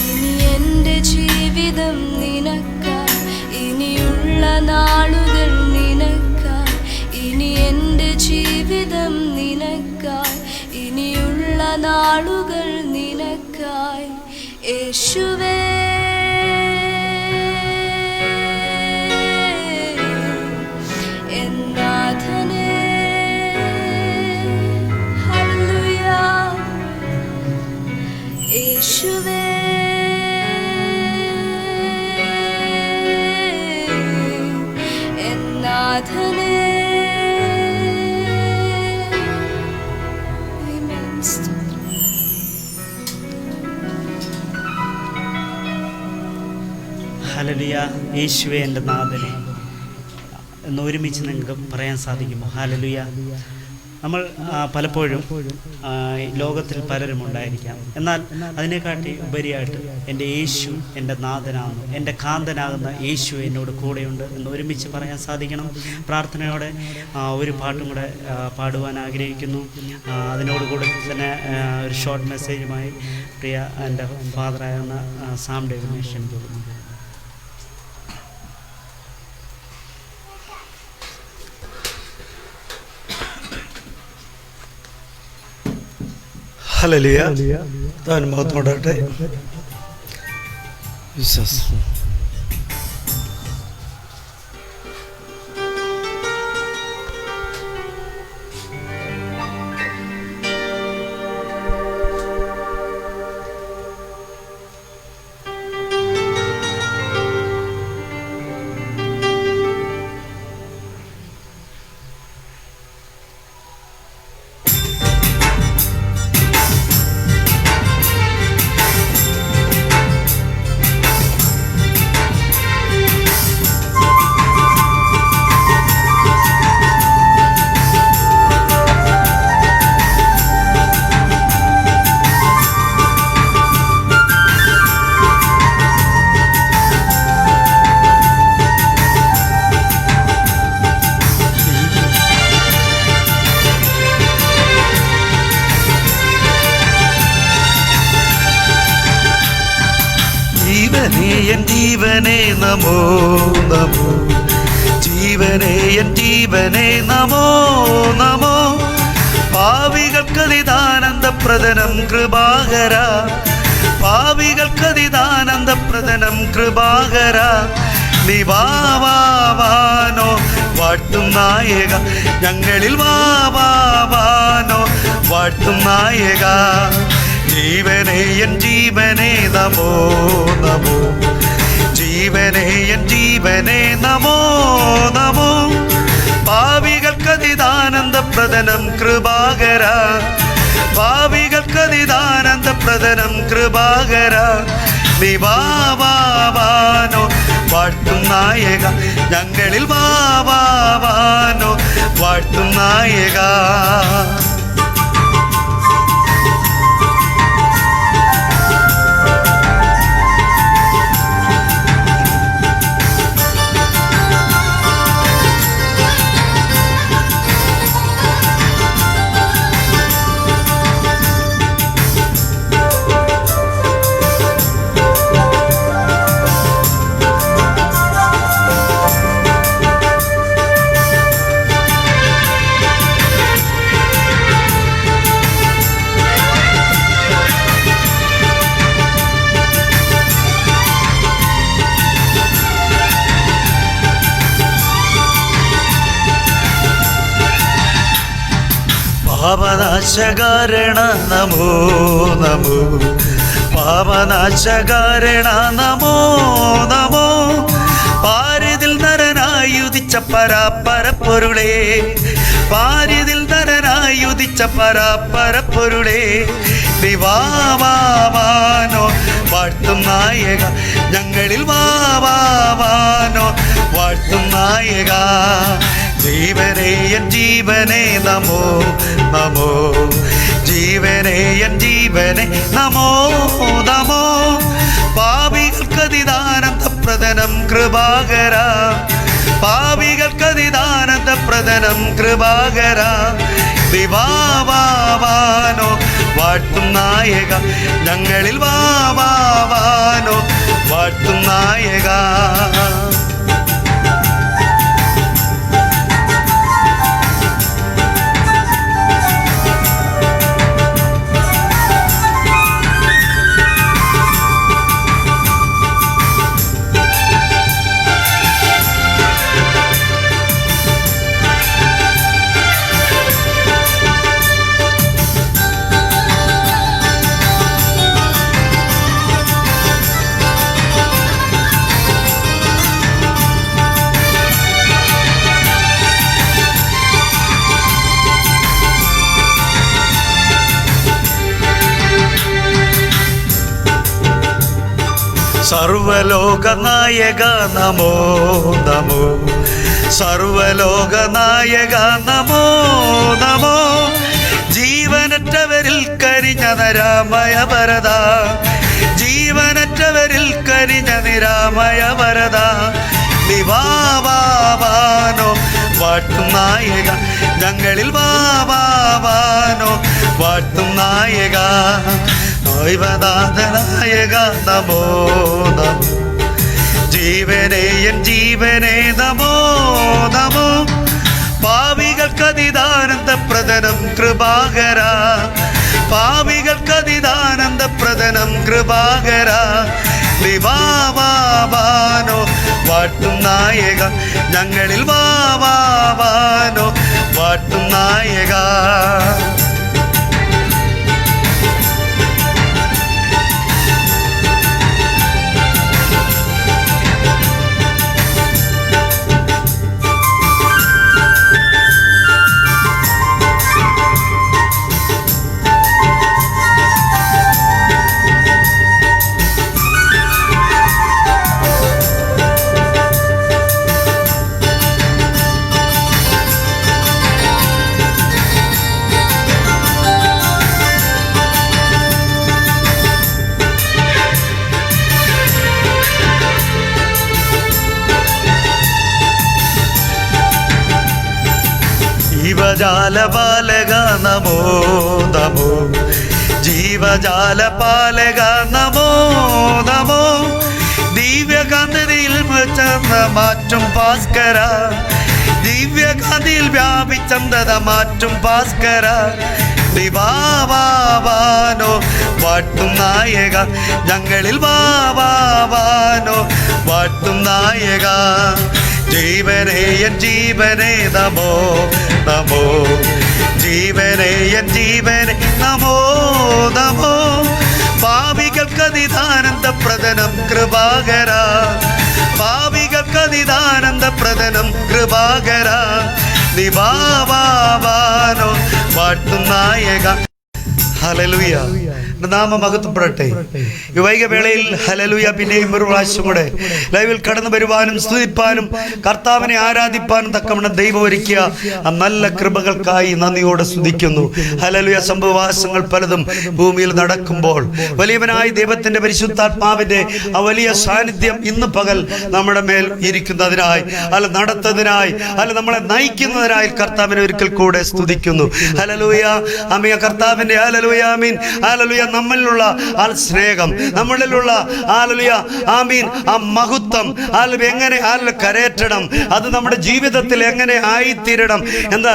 ഇനി എൻ്റെ ജീവിതം നിനക്കായി, ഇനിയുള്ള നാളുകൾ നിനക്കായി. ഇനി എൻ്റെ ജീവിതം നിനക്കായി, ഇനിയുള്ള നാളുകൾ നിനക്കായി. യേശുവേ എന്നാഥനേ. ഹല്ലേലൂയ. യേശുവേ എന്നാഥനേ. ആമേൻ. ഹല്ലേലൂയ. യേശുവേ എൻ്റെ നാഥനെ എന്ന് ഒരുമിച്ച് നിങ്ങൾക്ക് പറയാൻ സാധിക്കുമോ? ഹല്ലേലൂയ. നമ്മൾ പലപ്പോഴും ലോകത്തിൽ പലരും ഉണ്ടായിരിക്കാം, എന്നാൽ അതിനെക്കാട്ടി ഉപരിയായിട്ട് എൻ്റെ യേശു എൻ്റെ നാഥനാകുന്നു, എൻ്റെ കാന്തനാകുന്ന യേശു എന്നോട് കൂടെയുണ്ട് എന്ന് ഒരുമിച്ച് പറയാൻ സാധിക്കണം. പ്രാർത്ഥനയോടെ ഒരു പാട്ടും കൂടെ പാടുവാൻ ആഗ്രഹിക്കുന്നു. അതിനോടുകൂടി തന്നെ ഒരു ഷോർട്ട് മെസ്സേജുമായി പ്രിയ എൻ്റെ ഫാദറാകുന്ന സാം ഡേവിഡിനെ ക്ഷണിക്കുന്നു. ഹല്ലേലൂയ. താൻ മഹത്വമുണ്ടാകട്ടെ. വിശ്വാസം. ജീവനേ എൻ ജീവനേ നമോ നമോ, ജീവനേ എൻ ജീവനേ നമോ നമോ. പാവികൾക്കതിദാനന്ദപ്രദനം കൃപാകര, പാവികൾക്കതിദാനന്ദപ്രദനം കൃപാകര. നീ വാവാനോ വാഴ്ത്തും നായക, ഞങ്ങളിൽ വാവാനോ വാഴ്ത്തും നായക. ജീവനേ എൻ ജീവനേ നമോ നമോ. ജീവനേ എൻ ജീവനേ നമോ നമോ. പാവികൾക്കതിദാനന്ദപ്രദനം കൃപാകര, പാവികൾക്കതിദാനന്ദപ്രദനം കൃപാകര. നീ വാവാനോ വാഴ്ത്തും നായക, ഞങ്ങളിൽ വാവാനോ വാഴ്ത്തും നായക. പാപനാശകാരണ നമോ നമോ. പാപനാശകാരണ നമോ നമോ. പാരിതിൽ നരനായുദിച്ച പരാപരപ്പൊരുളേ, പാരിതിൽ നരനായുദിച്ച പരാപരപ്പൊരുളേ. വാവാനോ വാഴ്ത്തും നായക, ഞങ്ങളിൽ വാവാനോ വാഴ്ത്തും നായക. ജീവനേ എൻ ജീവനേ നമോ നമോ. ജീവനേ എൻ ജീവനേ നമോ നമോ. പാപികൾക്കതിദാനന്ദപ്രദനം കൃപാകര, പാപികൾക്കതിദാനന്ദപ്രദനം കൃപാകര. വാവാനോ വാഴ്ത്തും നായക, ഞങ്ങളിൽ വാവാനോ വാഴ്ത്തും നായക. സർവലോകനായക നമോ നമോ. സർവലോകനായക നമോ നമോ. ജീവനറ്റവരിൽ കരിഞ്ഞ നിരാമയ വരദ, ജീവനറ്റവരിൽ കരിഞ്ഞ നിരാമയ വരദ. വാവാനോ വാഴ്ത്തും നായക, ഞങ്ങളിൽ വാവാനോ വാഴ്ത്തും നായക. ദൈവനാഥനായക നമോ നമോ. ജീവനേ എൻ ജീവനേ നമോ നമോ. പാപികൾക്കതിദാനന്ദപ്രദനം കൃപാകര, പാപികൾക്കതിദാനന്ദപ്രദനം കൃപാകര. വാവാനോ വാഴ്ത്തും നായക, ഞങ്ങളിൽ വാവാനോ വാഴ്ത്തും നായക. ജീവജാലപാലക നമോ നമോ. ജീവജാലപാലക നമോ നമോ. ദിവ്യകാന്തതയിൽ ചന്ന മാറ്റും ഭാസ്കര, ദിവ്യകാന്തിയിൽ വ്യാപിച്ചന്തത മാറ്റും ഭാസ്കര, വാവാനോ വാട്ടും നായക, ഞങ്ങളിൽ വാവാനോ വാട്ടും നായക. ജീവനേ എൻ ജീവനേ നമോ നമോ, ജീവനേ എൻ ജീവനേ നമോ നമോ. പാപികൾക്കതിദാനന്ദ പ്രദനം കൃപാകര, പാപികൾക്കതിദാനന്ദ പ്രദനം കൃപാകര, നിവാവാനോ വാട്ടും നായക. ഹല്ലേലൂയ, നാമം മഹത്വപ്പെടട്ടെ. ഈ വൈകവേളയിൽ ഹല്ലേലൂയ പിന്നെയും ഒരു പ്രാവശ്യം കൂടെ ലൈവിൽ കടന്നു വരുവാനും സ്തുതിപ്പാനും കർത്താവിനെ ആരാധിപ്പാനും തക്കവണ്ണം ദൈവം ഒരുക്കിയ ആ നല്ല കൃപകൾക്കായി നന്ദിയോടെ സ്തുതിക്കുന്നു. ഹല്ലേലൂയ. സംഭവവാസങ്ങൾ പലതും ഭൂമിയിൽ നടക്കുമ്പോൾ വലിയവനായ ദൈവത്തിന്റെ പരിശുദ്ധാത്മാവിന്റെ ആ വലിയ സാന്നിധ്യം ഇന്ന് പകൽ നമ്മുടെ മേൽ ഇരിക്കുന്നതിനായി, അല്ല നടത്തുന്നതിനായി, അല്ല നമ്മളെ നയിക്കുന്നതിനായി കർത്താവിനെ ഒരിക്കൽ കൂടെ സ്തുതിക്കുന്നു. ഹല്ലേലൂയ. ആമേൻ. കർത്താവിന്റെ ഹല്ലേലൂയ ആമീൻ. ഹല്ലേലൂയ. നമ്മളിലുള്ള ആ സ്നേഹം, നമ്മളിലുള്ള ഹല്ലേലൂയ ആമീൻ ആ മഹത്വം എങ്ങനെ കരയറ്റണം, അത് നമ്മുടെ ജീവിതത്തിൽ എങ്ങനെ ആയിത്തീരണം എന്ന്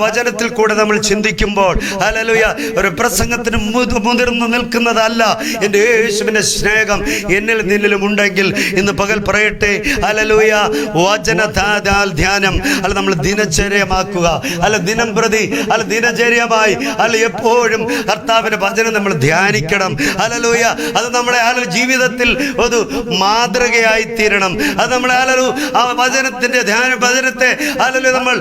വചനത്തിൽ കൂടെ നമ്മൾ ചിന്തിക്കുമ്പോൾ ഹല്ലേലൂയ ഒരു പ്രസംഗത്തിന് മുതിർന്നു നിൽക്കുന്നതല്ല. എൻ്റെ യേശുവിൻ്റെ സ്നേഹം എന്നിൽ നിന്നിലും ഉണ്ടെങ്കിൽ ഇന്ന് പകൽ പറയട്ടെ ഹല്ലേലൂയ. വചന ധ്യാനം നമ്മൾ ദിനചര്യമാക്കുക, ദിനം പ്രതി ദിനചര്യമായി എപ്പോഴും കർത്താവിന്റെ വചനം നമ്മൾ ധ്യാനിക്കണം. ഹല്ലേലൂയ. അത് നമ്മുടെ ജീവിതത്തിൽ ഒരു മാതൃകയായി തീരണം. അത് നമ്മളെ ആ വചനത്തിന്റെ വചനത്തെ നമ്മൾ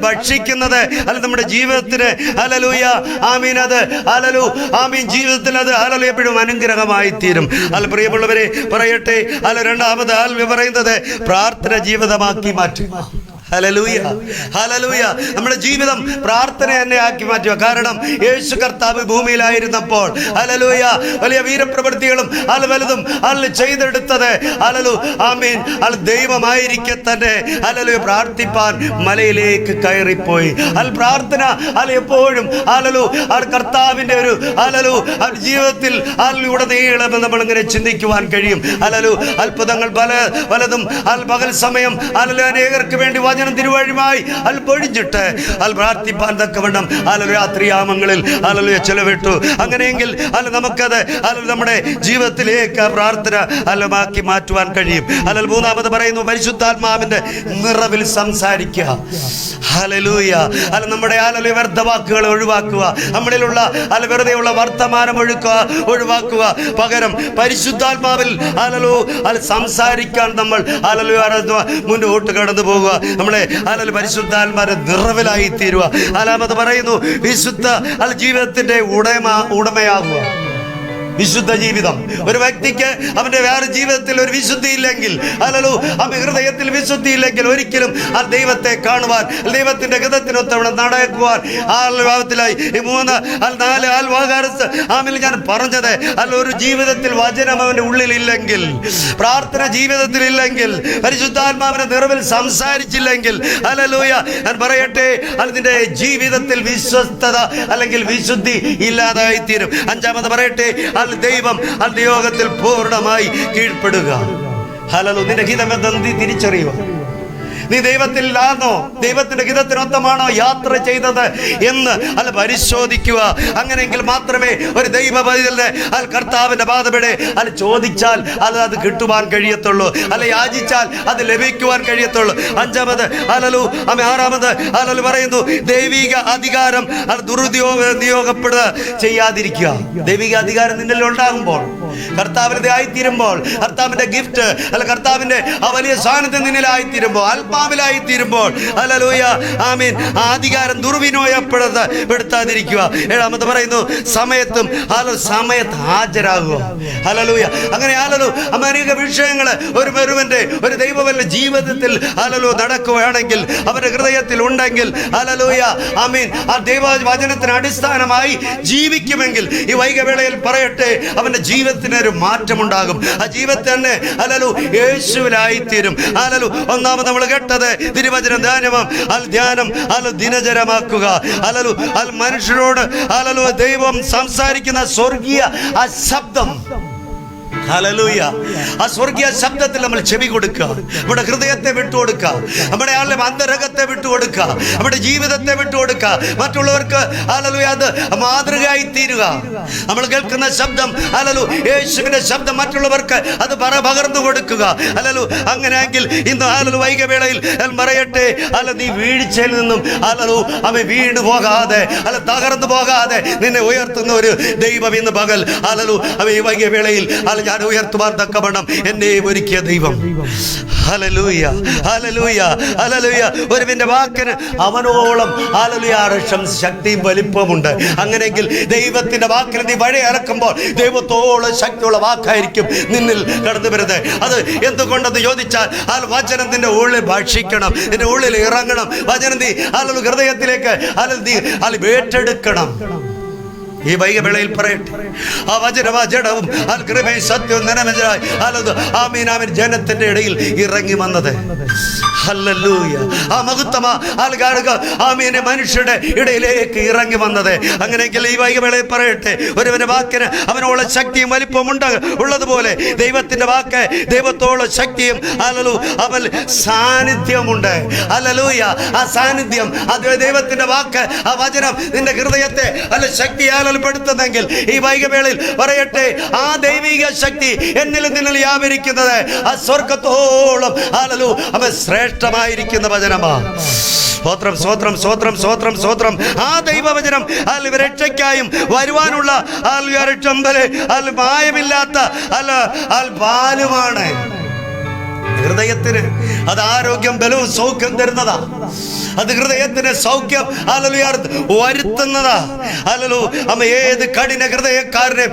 ഭക്ഷിക്കുന്നത് നമ്മുടെ ജീവിതത്തിന് ഹല്ലേലൂയ ആമീൻ അത് ആമീൻ ജീവിതത്തിൽ അത് എപ്പോഴും അനുഗ്രഹമായി തീരും. പ്രിയമുള്ളവരെ പറയട്ടെ, രണ്ടാമത് പറയുന്നത് പ്രാർത്ഥന ജീവിതമാക്കി മാറ്റുക. Hallelujah, hallelujah. നമ്മുടെ ജീവിതം പ്രാർത്ഥന തന്നെ ആക്കി മാറ്റുക. കാരണം യേശു കർത്താവ് ഭൂമിയിലായിരുന്നപ്പോൾ ഹല്ലേലൂയ വലിയ വീരപ്രവൃത്തികളും വലുതും ചെയ്തെടുത്തത് ആമീൻ ദൈവമായിരിക്കെ തന്നെ ഹല്ലേലൂയ പ്രാർത്ഥിപ്പാൻ മലയിലേക്ക് കയറിപ്പോയി. പ്രാർത്ഥന എപ്പോഴും കർത്താവിന്റെ ഒരു ജീവിതത്തിൽ ഉടനീളം നമ്മളിങ്ങനെ ചിന്തിക്കുവാൻ കഴിയും. അത്ഭുതങ്ങൾ പലതും പകൽ സമയം അനേകർക്ക് വേണ്ടി തിരുവഴിയുമായി പൊഴിഞ്ഞിട്ട് പ്രാർത്ഥിപ്പാൻ തക്കവണ്ണം രാത്രിയാമങ്ങളിൽ ചെലവിട്ടു. അങ്ങനെയെങ്കിൽ നമുക്കത് നമ്മുടെ ജീവിതത്തിലേക്ക് പ്രാർത്ഥന ആക്കി മാറ്റുവാൻ കഴിയും. മൂന്നാമത് പറയുന്നു പരിശുദ്ധാത്മാവിന്റെ നിറവിൽ സംസാരിക്കുക. ഹല്ലേലൂയ. നമ്മുടെ വ്യർത്ഥവാക്കുകൾ ഒഴിവാക്കുക, നമ്മളിലുള്ള വെറുതെയുള്ള വർത്തമാനം ഒഴിവാക്കുക. പകരം പരിശുദ്ധാത്മാവിൽ സംസാരിക്കാൻ നമ്മൾ മുന്നോട്ട് കടന്നു പോകുക. നമ്മളെ പരിശുദ്ധാത്മാവിന്റെ നിറവിലായി തീരുക. നാലാമത് പറയുന്നു വിശുദ്ധ ജീവിതത്തിന്റെ ഉടമയാകുക. വിശുദ്ധ ജീവിതം. ഒരു വ്യക്തിക്ക് അവന്റെ വേറെ ജീവിതത്തിൽ ഒരു വിശുദ്ധി ഇല്ലെങ്കിൽ അവന്റെ ഹൃദയത്തിൽ വിശുദ്ധി ഇല്ലെങ്കിൽ ഒരിക്കലും ആ ദൈവത്തെ കാണുവാൻ, ദൈവത്തിന്റെ ഗതത്തിനൊത്തവണ്ണം നടക്കുവാൻ ഭാവത്തിലായി ഈ 3 4 ആമിൽ ഞാൻ പറഞ്ഞത് ഒരു ജീവിതത്തിൽ വചനം അവന്റെ ഉള്ളിൽ ഇല്ലെങ്കിൽ, പ്രാർത്ഥന ജീവിതത്തിൽ ഇല്ലെങ്കിൽ, പരിശുദ്ധാത്മാവിന്റെ നിറവിൽ സംസാരിച്ചില്ലെങ്കിൽ ഹല്ലേലൂയ ഞാൻ പറയട്ടെ അതിന്റെ ജീവിതത്തിൽ വിശ്വസ്തത അല്ലെങ്കിൽ വിശുദ്ധി ഇല്ലാതായി തീരും. അഞ്ചാമത് പറയട്ടെ ദൈവം നിയോഗത്തിൽ പൂർണ്ണമായി കീഴ്പ്പെടുക. ഹല്ലേലൂയ. നിന്റെ ഹിതമെന്തെന്ന് തിരിച്ചറിയുക. നീ ദൈവത്തിലാണോ, ദൈവത്തിന്റെ ഹിതത്തിനൊത്തമാണോ യാത്ര ചെയ്തത് എന്ന് പരിശോധിക്കുക. അങ്ങനെയെങ്കിൽ മാത്രമേ ഒരു ദൈവപൈതലിനെ കർത്താവിന്റെ പാദപീഠെ ചോദിച്ചാൽ അത് കിട്ടുവാൻ കഴിയത്തുള്ളൂ, യാചിച്ചാൽ അത് ലഭിക്കുവാൻ കഴിയത്തുള്ളൂ. അഞ്ചാമത് ആറാമത് പറയുന്നു ദൈവിക അധികാരം ദുരുപയോഗപ്പെടുക ചെയ്യാതിരിക്കുക. ദൈവിക അധികാരം നിന്നിൽ ഉണ്ടാകുമ്പോൾ, കർത്താവിന്റെ ആയിത്തീരുമ്പോൾ, കർത്താവിന്റെ ഗിഫ്റ്റ് കർത്താവിന്റെ ആ വലിയ സാന്നിധ്യം നിന്നിലായിത്തീരുമ്പോൾ, ആത്മാവിലായിത്തീരുമ്പോൾ ഹല്ലേലൂയ ആമീൻ ആ അധികാരം ദുർവിനിയോഗപ്പെടുത്താതിരിക്കുക. ഏഴാമത് പറയുന്നു സമയത്ത് ഹാജരാകുക. ഹല്ലേലൂയ. അങ്ങനെ അനേക വിഷയങ്ങൾ ഒരു ദൈവവന്റെ ജീവിതത്തിൽ നടക്കുകയാണെങ്കിൽ, അവരുടെ ഹൃദയത്തിൽ ഉണ്ടെങ്കിൽ ഹല്ലേലൂയ ആമീൻ ആ ദൈവവചനത്തിന് അടിസ്ഥാനമായി ജീവിക്കുമെങ്കിൽ ഈ വൈകവേളയിൽ പറയട്ടെ അവന്റെ ജീവിതത്തിന് ഒരു മാറ്റമുണ്ടാകും. ആ ജീവിതത്തിൽ തന്നെ യേശുവിലായിത്തീരും. ഒന്നാമത് നമ്മൾ കേട്ടത് തിരുവചന ധ്യാനം ദിനചര്യമാക്കുക. മനുഷ്യരോട് ദൈവം സംസാരിക്കുന്ന സ്വർഗീയ ആ ശബ്ദം ഹല്ലേലൂയ. ആ സ്വർഗീയ ശബ്ദത്തിൽ നമ്മൾ ചെവി കൊടുക്കുക. നമ്മുടെ ഹൃദയത്തെ വിട്ടുകൊടുക്കുക, നമ്മുടെ അന്തരംഗത്തെ വിട്ടുകൊടുക്കുക, നമ്മുടെ ജീവിതത്തെ വിട്ടുകൊടുക്കുക. മറ്റുള്ളവർക്ക് ഹല്ലേലൂയ അത് മാതൃകയായി തീരുക. നമ്മൾ കേൾക്കുന്ന ശബ്ദം ഹല്ലേലൂയ യേശുവിന്റെ ശബ്ദം മറ്റുള്ളവർക്ക് അത് പകർന്നു കൊടുക്കുക. ഹല്ലേലൂയ. അങ്ങനെയെങ്കിൽ ഇന്ന് ഹല്ലേലൂയ വൈകവേളയിൽ പറയട്ടെ, നീ വീഴ്ചയിൽ നിന്നും അവൻ വീണു പോകാതെ തകർന്നു പോകാതെ നിന്നെ ഉയർത്തുന്ന ഒരു ദൈവം ഇന്ന് പകൽ ഈ വൈകവേളയിൽ ഞാൻ ഉയർത്തുവാൻ തക്കവണ്ണം എന്നെ ഒരുക്കിയ ദൈവം. Hallelujah, hallelujah, hallelujah. ഒരുവന്റെ വാക്കിന് അവനോളം ശക്തിയും വലിപ്പമുണ്ട്. അങ്ങനെയെങ്കിൽ ദൈവത്തിന്റെ വാക്കിൽ നീ വഴി ഇറക്കുമ്പോൾ ദൈവത്തോളം ശക്തിയുള്ള വാക്കായിരിക്കും നിന്നിൽ കടന്നു വരുന്നത്. അത് എന്തുകൊണ്ടെന്ന് ചോദിച്ചാൽ വചനം നിന്റെ ഉള്ളിൽ ഭക്ഷിക്കണം, നിന്റെ ഉള്ളിൽ ഇറങ്ങണം. വചനം നീ ഹൃദയത്തിലേക്ക് ഏറ്റെടുക്കണം. ഈ വൈകവേളയിൽ പറയട്ടെ, ആ വചനവും കൃപയും സത്യവും നിറമേജായി ആമീൻ ആമീൻ ജനത്തിന്റെ ഇടയിൽ ഇറങ്ങി വന്നത്. ഹല്ലേലൂയ. ആ മഹത്വം ആമീനെ മനുഷ്യരുടെ ഇടയിലേക്ക് ഇറങ്ങി വന്നത്. അങ്ങനെയെങ്കിൽ ഈ വൈകവേളയിൽ പറയട്ടെ, ഒരുവന്റെ വാക്കിന് അവനോളം ശക്തിയും വലിപ്പവും ഉള്ളതുപോലെ ദൈവത്തിന്റെ വാക്ക് ദൈവത്തോളം ശക്തിയും അവൻ സാന്നിധ്യമുണ്ട്. ഹല്ലേലൂയ. ആ സാന്നിധ്യം, അത് ദൈവത്തിന്റെ വാക്ക്, ആ വചനം നിന്റെ ഹൃദയത്തെ ശക്തിയാൽ പ്പെടുത്തുന്നെങ്കിൽ ഈ വൈകവേളയിൽ പറയട്ടെ, ആ ദൈവിക ശക്തി എന്നിൽ നിന്നിൽ വ്യാപരിക്കുന്നത് ആ സ്വർഗത്തോളം അവൻ ശ്രേഷ്ഠമായിരിക്കുന്ന വചനമാണ്. സ്തോത്രം, സ്തോത്രം, സ്തോത്രം, സ്തോത്രം, സ്തോത്രം. ആ ദൈവവചനം രക്ഷയ്ക്കായും വരുവാനുള്ള മായമില്ലാത്ത പാലുമാണ്. ഹൃദയത്തിന് അത് ആരോഗ്യം, ബലവും സൗഖ്യം തരുന്നതാ. അത് ഹൃദയത്തിന് സൗഖ്യം വരുത്തുന്നതാ. ഏത് കഠിന ഹൃദയക്കാരനെയും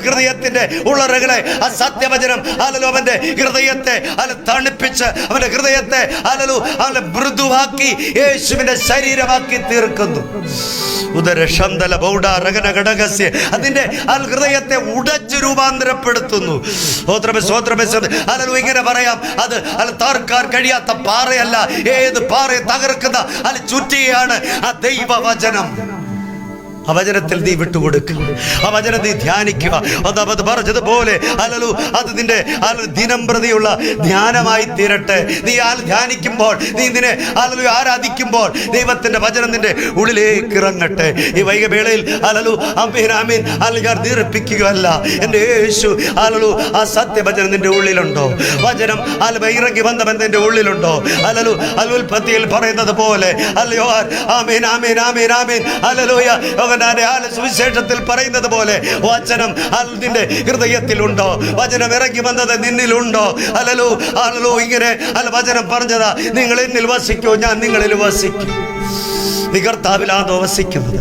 ഹൃദയത്തിന്റെ ഉള്ളറകളെ ആ സത്യവചനം അവന്റെ ഹൃദയത്തെ തണുപ്പിച്ച് അവന്റെ ഹൃദയത്തെ അവന്റെ മൃദുവാക്കി യേശുവിന്റെ ശരീരമാക്കി തീർക്കുന്നു. ഉദരശന്തല ബൗഡ രഗന ഘടകസ്യ അതിന്റെ ഹൃദയത്തെ ഉടച്ചു രൂപാന്തരപ്പെടുത്തുന്നു. ഇങ്ങനെ പറയാം, അത് താർക്കാൻ കഴിയാത്ത പാറയല്ല, ഏത് പാറയെ തകർക്കുന്ന ചുറ്റിയാണ് ആ ദൈവവചനം. ആ വചനത്തിൽ നീ വിട്ടുകൊടുക്കുക, ആ വചനം നീ ധ്യാനിക്കുക. അത് പറഞ്ഞതുപോലെ അത് നിന്റെ ദിനം പ്രതിയുള്ള ധ്യാനമായി തീരട്ടെ. നീ ധ്യാനിക്കുമ്പോൾ, നീ ഇതിനെ ആരാധിക്കുമ്പോൾ ദൈവത്തിന്റെ വചനം നിന്റെ ഉള്ളിലേക്ക് ഇറങ്ങട്ടെ. ഈ വൈകവേളയിൽ ഞാൻ ദീർഘിപ്പിക്കുകയല്ല, എൻ്റെ യേശു ആ സത്യവചനം നിന്റെ ഉള്ളിലുണ്ടോ? വചനം ഇറങ്ങി വന്നവൻ നിന്റെ ഉള്ളിലുണ്ടോ? ഉൽപ്പത്തിയിൽ പറയുന്നത് പോലെ ആമേൻ ആമേൻ ആമേൻ ആമേൻ ഹല്ലേലൂയ. സുവിശേഷത്തിൽ പറയുന്നത് പോലെ വചനം നിന്റെ ഹൃദയത്തിലുണ്ടോ? വചനം ഇറങ്ങി വന്നത് നിന്നിലുണ്ടോ? ഇങ്ങനെ വചനം പറഞ്ഞതാ, നിങ്ങൾ എന്നിൽ വസിക്കൂ, ഞാൻ നിങ്ങളിൽ വസിക്കും. നീ കർത്താവിലാണോ വസിക്കുന്നത്?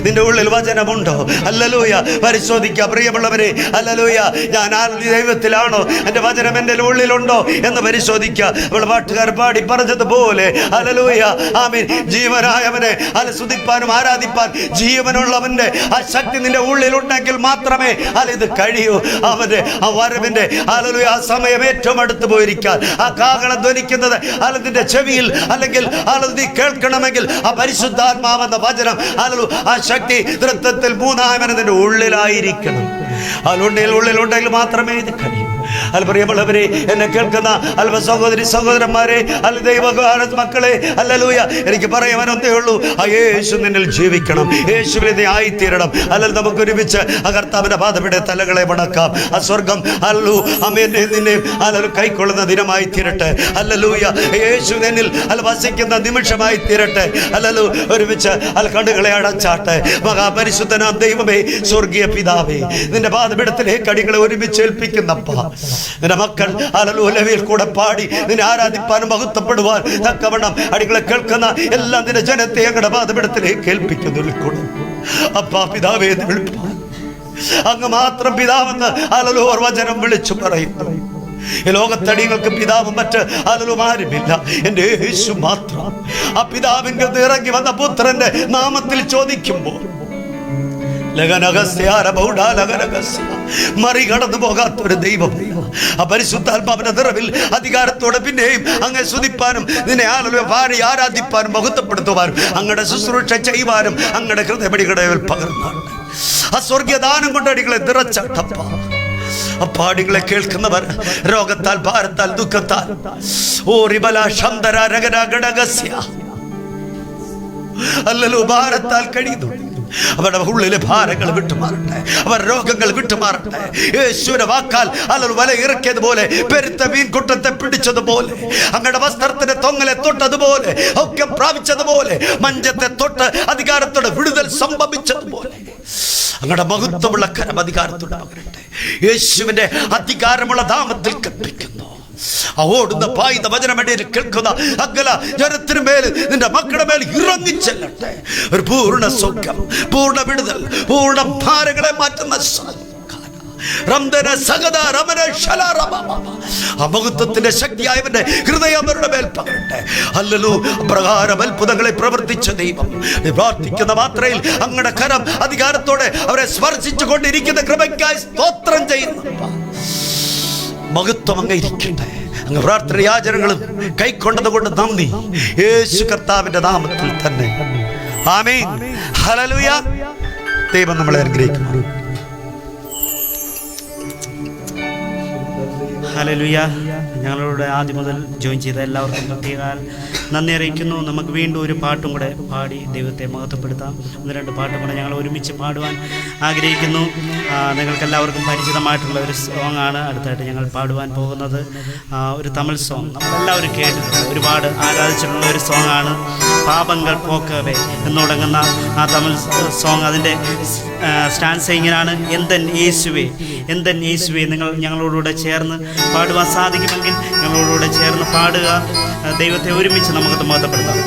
നിന്റെ ഉള്ളിൽ വചനമുണ്ടോ? ഹല്ലേലൂയ. പരിശോധിക്കുക പ്രിയമുള്ളവരെ. ഹല്ലേലൂയ. ഞാൻ ദൈവത്തിലാണോ? എൻ്റെ വചനം എൻ്റെ ഉള്ളിലുണ്ടോ എന്ന് പരിശോധിക്കുക. അവൾ പാട്ടുകാർ പാടി പറഞ്ഞതുപോലെ ഹല്ലേലൂയ ആമേൻ. ജീവനായവനെ സ്തുതിപ്പാനും ആരാധിപ്പാൻ ജീവനുള്ളവന്റെ ആ ശക്തി നിന്റെ ഉള്ളിലുണ്ടെങ്കിൽ മാത്രമേ ഇത് കഴിയൂ. അവന്റെ ആ വരവിന്റെ ഹല്ലേലൂയ ആ സമയം ഏറ്റവും അടുത്ത് പോയിരിക്കാൻ ആ കാഹളം ധ്വനിക്കുന്നത് നിന്റെ ചെവിയിൽ അല്ലെങ്കിൽ നീ കേൾക്കണമെങ്കിൽ ആ പരിശുദ്ധാത്മാവെന്ന വചനം ആ ശക്തി തൃത്വത്തിൽ മൂന്നാമൻ നിന്റെ ഉള്ളിലായിരിക്കണം. ഉള്ളിലുണ്ടെങ്കിൽ മാത്രമേ ഇത് കഴിയൂ. പ്രിയമുള്ളവരെ, എന്നെ കേൾക്കുന്ന സഹോദരി സഹോദരന്മാരെ, ദൈവ മക്കളെ, ഹല്ലേലൂയ, എനിക്ക് പറയാനൊന്നേ ഉള്ളൂ, ആ യേശു നിന്നിൽ ജീവിക്കണം, യേശുവിൽ നീ ആയിത്തീരണം. അല്ലെങ്കിൽ നമുക്ക് ഒരുമിച്ച് ആ കർത്താവിന്റെ പാദപീഠ തലകളെ വണക്കാം. ആ സ്വർഗം നിന്നെ കൈക്കൊള്ളുന്ന ദിനമായി തീരട്ടെ. ഹല്ലേലൂയ. യേശു നിന്നിൽ വസിക്കുന്ന നിമിഷമായി തീരട്ടെ. ഹല്ലേലൂയ. ഒരുമിച്ച് കണ്ണുകളെ അടച്ചാട്ടെ. മഹാപരിശുദ്ധനാം ദൈവമേ, സ്വർഗീയ പിതാവേ, നിന്റെ പാദപീഠത്തിലേക്ക് അടികളെ ഒരുമിച്ച് ഏൽപ്പിക്കുന്നപ്പ നിന്റെ മക്കൾ ഹല്ലേലൂയയിൽ കൂടെ പാടി നിന്നെ ആരാധിപ്പാനും മഹത്വപ്പെടുവാൻ തക്കവണ്ണം അടികളെ കേൾക്കുന്ന എല്ലാം നിന്റെ ജനത്തെ ഞങ്ങളുടെ പാദപീഠത്തിലേക്ക് ഏൽപ്പിക്കുന്നു. അപ്പാ പിതാവേ എന്ന് വിളിപ്പാൻ അങ്ങ് മാത്രം പിതാവെന്ന് ഹല്ലേലൂയ വചനം വിളിച്ചു പറയുന്നു. ഈ ലോകത്തടികൾക്ക് പിതാവും മറ്റ് ആരുമില്ല, എൻ്റെ യേശു മാത്രം. ആ പിതാവിൻ്റെ ഇറങ്ങി വന്ന പുത്രന്റെ നാമത്തിൽ ചോദിക്കുമ്പോൾ മറികടന്നു പോകാത്തൊരു ദൈവം, ആ പരിശുദ്ധാത്മാവിന്റെ നിറവിൽ അധികാരത്തോടെ പിന്നെയും അങ്ങ് സ്തുതിപ്പാനും നിന്നെ പാടി ആരാധിപ്പാനും മഹത്വപ്പെടുത്തുവാനും അങ്ങയുടെ ശുശ്രൂഷ ചെയ്യുവാനും അങ്ങയുടെ ഹൃദയപടികളെ പകർന്നാണ് ആ സ്വർഗീയ ദാനം കൊണ്ട് അടികളെ നിറച്ചട്ടപ്പ. പാടികളെ കേൾക്കുന്നവർ രോഗത്താൽ, ഭാരത്താൽ, ദുഃഖത്താൽ, ഓ റിബല ശന്തര രഗര ഘടകസ്യ അല്ലല്ലോ ഭാരത്താൽ കഴിയുന്നു. അവരുടെ ഉള്ളിലെ ഭാരങ്ങൾ വിട്ടുമാറട്ടെ, അവർ രോഗങ്ങൾ വിട്ടുമാറട്ടെ. യേശുവിന്റെ വാക്കാൽ അല്ലല്ലോ വല ഇറക്കിയതുപോലെ, പെരുത്ത മീൻകുട്ടത്തെ പിടിച്ചതുപോലെ, അങ്ങയുടെ വസ്ത്രത്തിന്റെ തൊങ്ങലെ തൊട്ടതുപോലെ, ഒക്കെ പ്രാപിച്ചതുപോലെ, മഞ്ചത്തെ തൊട്ട് അധികാരത്തോടെ വിടുതൽ സംഭവിച്ചതുപോലെ അങ്ങയുടെ മഹത്വമുള്ള കരം അധികാരത്തോടെ പകരട്ടെ. യേശുവിന്റെ അധികാരമുള്ള നാമത്തിൽ കൽപ്പിക്കുന്നു. ഓടുന്ന പായുന്ന വചനമേൽ കേൾക്കുന്ന അകല ജനത്തിന് മേൽ, നിന്റെ മക്കളുടെ മേൽ ഇറങ്ങിച്ചെല്ലട്ടെ. ഒരു പൂർണ്ണ സൗഖ്യം, പൂർണ്ണ വിടുതൽ, പൂർണ്ണ ഭാരങ്ങളെ മാറ്റുന്ന മഹത്വത്തിന്റെ ശക്തിയായവന്റെ ഹൃദയം അവരുടെ മേൽ പകരട്ടെ. അല്ലല്ലോ അപ്രകാരം അത്ഭുതങ്ങളെ പ്രവർത്തിച്ച ദൈവം പ്രാർത്ഥിക്കുന്ന മാത്രയിൽ അങ്ങയുടെ കരം അധികാരത്തോടെ അവരെ സ്പർശിച്ചു കൊണ്ടിരിക്കുന്ന കൃപയ്ക്കായി സ്തോത്രം ചെയ്യുന്നു. മഹത്വം അങ്ങ് ഇരിക്കട്ടെ. അങ്ങ് പ്രാർത്ഥന യാചനകളും കൈക്കൊണ്ടത് കൊണ്ട് നന്ദി. യേശു കർത്താവിന്റെ നാമത്തിൽ തന്നെ ആമേൻ. ഹല്ലേലൂയ. ദൈവം നമ്മളെ അനുഗ്രഹിക്കുന്നു. ഹല്ലേലൂയ. ഞങ്ങളോട് ആദ്യം മുതൽ ജോയിൻ ചെയ്ത എല്ലാവർക്കും പ്രത്യേക നന്ദി അറിയിക്കുന്നു. നമുക്ക് വീണ്ടും ഒരു പാട്ടും കൂടെ പാടി ദൈവത്തെ മഹത്വപ്പെടുത്താം. 1-2 പാട്ടും കൂടെ ഞങ്ങൾ ഒരുമിച്ച് പാടുവാൻ ആഗ്രഹിക്കുന്നു. നിങ്ങൾക്ക് എല്ലാവർക്കും പരിചിതമായിട്ടുള്ള ഒരു സോങ് ആണ് അടുത്തായിട്ട് ഞങ്ങൾ പാടുവാൻ പോകുന്നത്. ഒരു തമിഴ് സോങ് നമ്മളെല്ലാവരും കേട്ടിട്ടുണ്ട്, ഒരുപാട് ആരാധിച്ചിട്ടുള്ള ഒരു സോങ് ആണ്. പാപങ്ങൾ പോക്കവേ എന്ന് തുടങ്ങുന്ന ആ തമിഴ് സോങ്, അതിൻ്റെ സ്റ്റാൻസ് ഇങ്ങനെയാണ്: എന്തൻ യേശുവേ, എന്തൻ യേശുവേ. നിങ്ങൾ ഞങ്ങളോടുകൂടെ ചേർന്ന് പാടുവാൻ സാധിക്കുമെങ്കിൽ ഞങ്ങളോടുകൂടെ ചേർന്ന് പാടുക. ദൈവത്തെ ഒരുമിച്ച് നമുക്ക് മഹത്വപ്പെടുത്താം.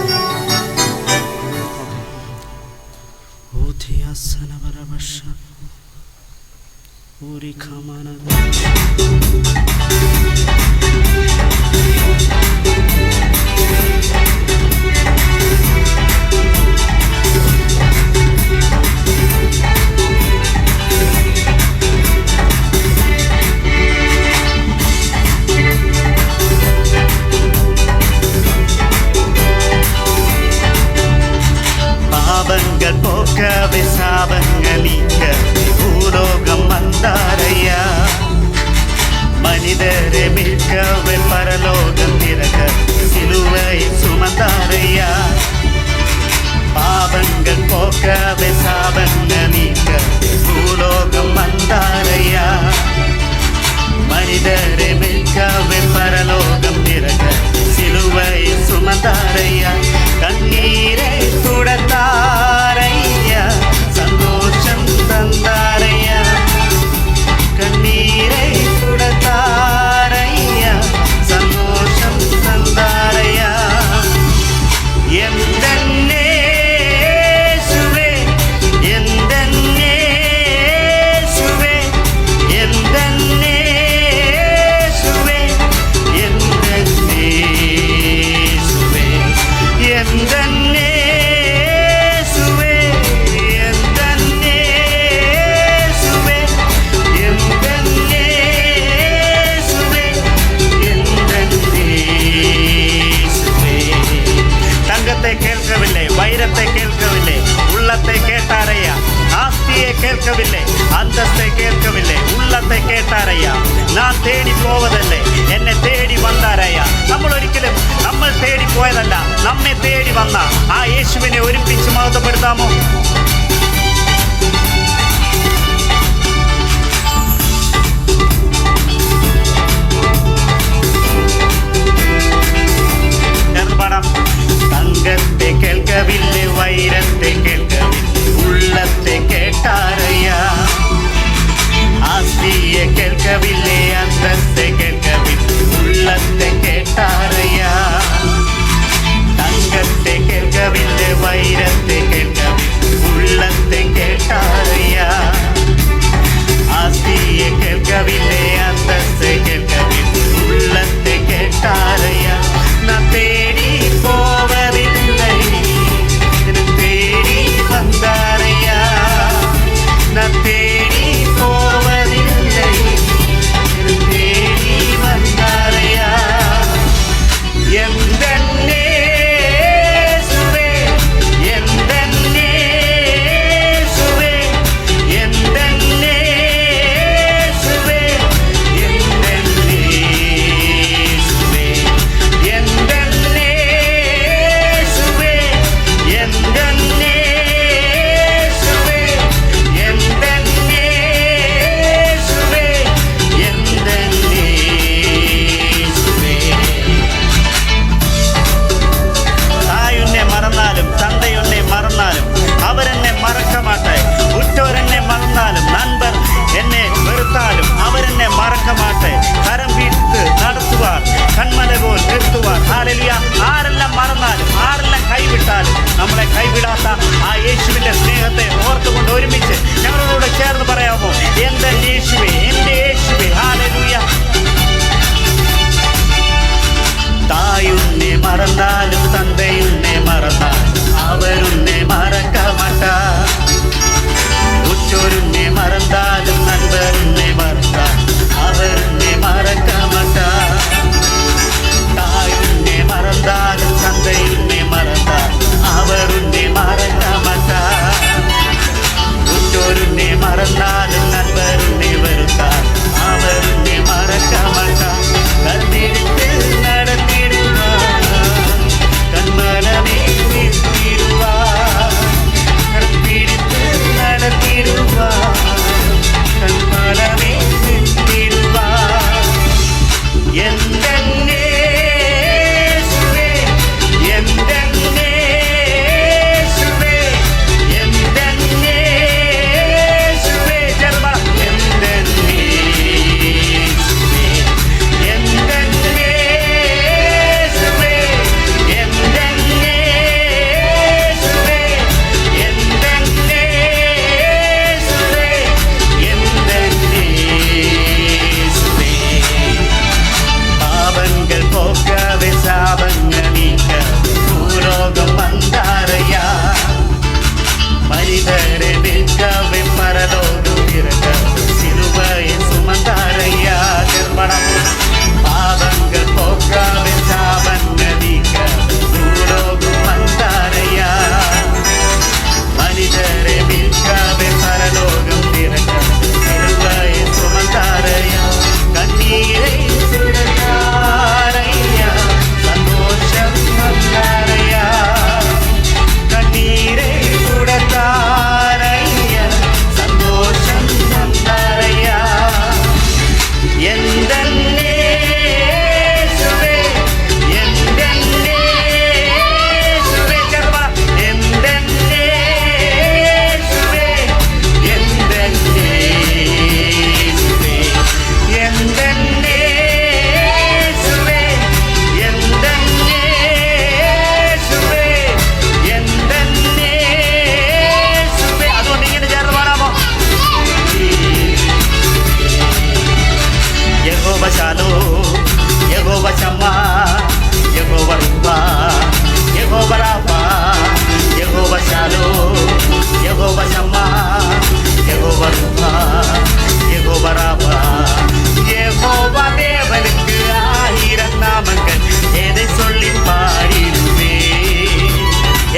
பாவங்கள் போக்கவே சாபங்கள் நீக்க பூலோகம் வந்தாரையா. மனிதரை மீட்கவே பரலோகம் திறக்க சிலுவை சுமந்தாரையா. பாவங்கள் போக்கவே சாபங்கள் நீக்க பூலோகம் வந்தாரையா. மனிதரை மீட்கவே பரலோகம் திறக்க சிலுவை சுமந்தாரையா. கண்ணீரை துடைத்தாரையா, சந்தோஷம் தந்தாரையா. கண்ணீரை துடைத்தாரையா, சந்தோஷம் தந்தாரையா. எந்தன் இயேசுவே, எந்தன் இயேசுவே, எந்தன் இயேசுவே, നിർത്തുവാൻ. ഹല്ലേലൂയ. ആരെല്ലാം മറന്നാലും ആരെല്ലാം കൈവിട്ടാലും നമ്മളെ കൈവിടാത്ത ആ യേശുവിന്റെ സ്നേഹത്തെ ഓർത്തുകൊണ്ട് ഒരുമിച്ച് ഞങ്ങളോട് ചേർന്ന് പറയാമോ? എൻ്റെ യേശുവേ, എൻ്റെ യേശുവേ. ഹല്ലേലൂയ. தாயுன்னை மறந்தாலும் தந்தையுன்னை மறந்தால் அவருன்னை மறக்க மாட்டார். உற்றோருன்னை மறந்தாலும் நண்பருன்னை மறந்தால் அவருன்னை மறக்க மாட்டார். தாயுன்னை மறந்தாலும் தந்தையுன்னை மறந்தால் அவருன்னை மறக்க மாட்டார். உற்றோருன்னை மறந்தாலும் நண்பருன்னை வெறுத்தால் அவருன்னை மறக்க மாட்டார். கண்ணெடுத்து நடத்திடுவார், கண்மனமே நிறுத்திடுவார். கண்பிடித்து நடத்திடுவார், கண்மனமே நிறுத்திடுவார். எந்த நேசுவே, எந்த நேசுவே, எந்த நேசுவே. ஜெர்மா எந்த நேசுவே, எந்த நேசுவே, எந்த நேசுவே, எந்த நேசுவே, எந்த நேசுவே. பாவங்கள் போக்கவே சாபங்கள் நீக்கவே பூலோகம் வந்தாரையா. மனிதரை விற்கவே பரலோகம் இருக்கவே சிலுவையை சுமந்தாரையா. திருமணம் பாவங்கள் போக்கவே சாபங்கள் நீக்கவே பூலோகம் வந்தாரையா. மனிதரை விற்கவே பரலோகம் திறக்கவே சிலுவையை சுமந்தாரையா. கண்ணீரை சுடத்தாரையா, சந்தோஷம் வந்தாரையா. கண்ணீரை சுடத்தாரையா, சந்தோஷம் வந்தாரையா. எந்த நேசுவே, எந்த நேசுவே. ஜெர்மா எந்த நேசுவே, எந்த நேசுவே, எந்த நேசுவே, எந்த நேசுவே, எந்த நேசுவே. അതുകൊണ്ട് ഇങ്ങനെ ചേർന്ന് പാടാമോ? യഹോവ ശാലോം, യഹോവ ശമ്മാ, യഹോവ റുഫാ, യഹോവ റാഫാ. യഹോവ ശാലോം, യഹോവ ശമ്മാ, യഹോവ റുഫാ, യഹോവ റാഫാ. യഹോവ ദേവനുக்கு 1000 நாமங்கள், எதை சொல்லி பாடிடுவே.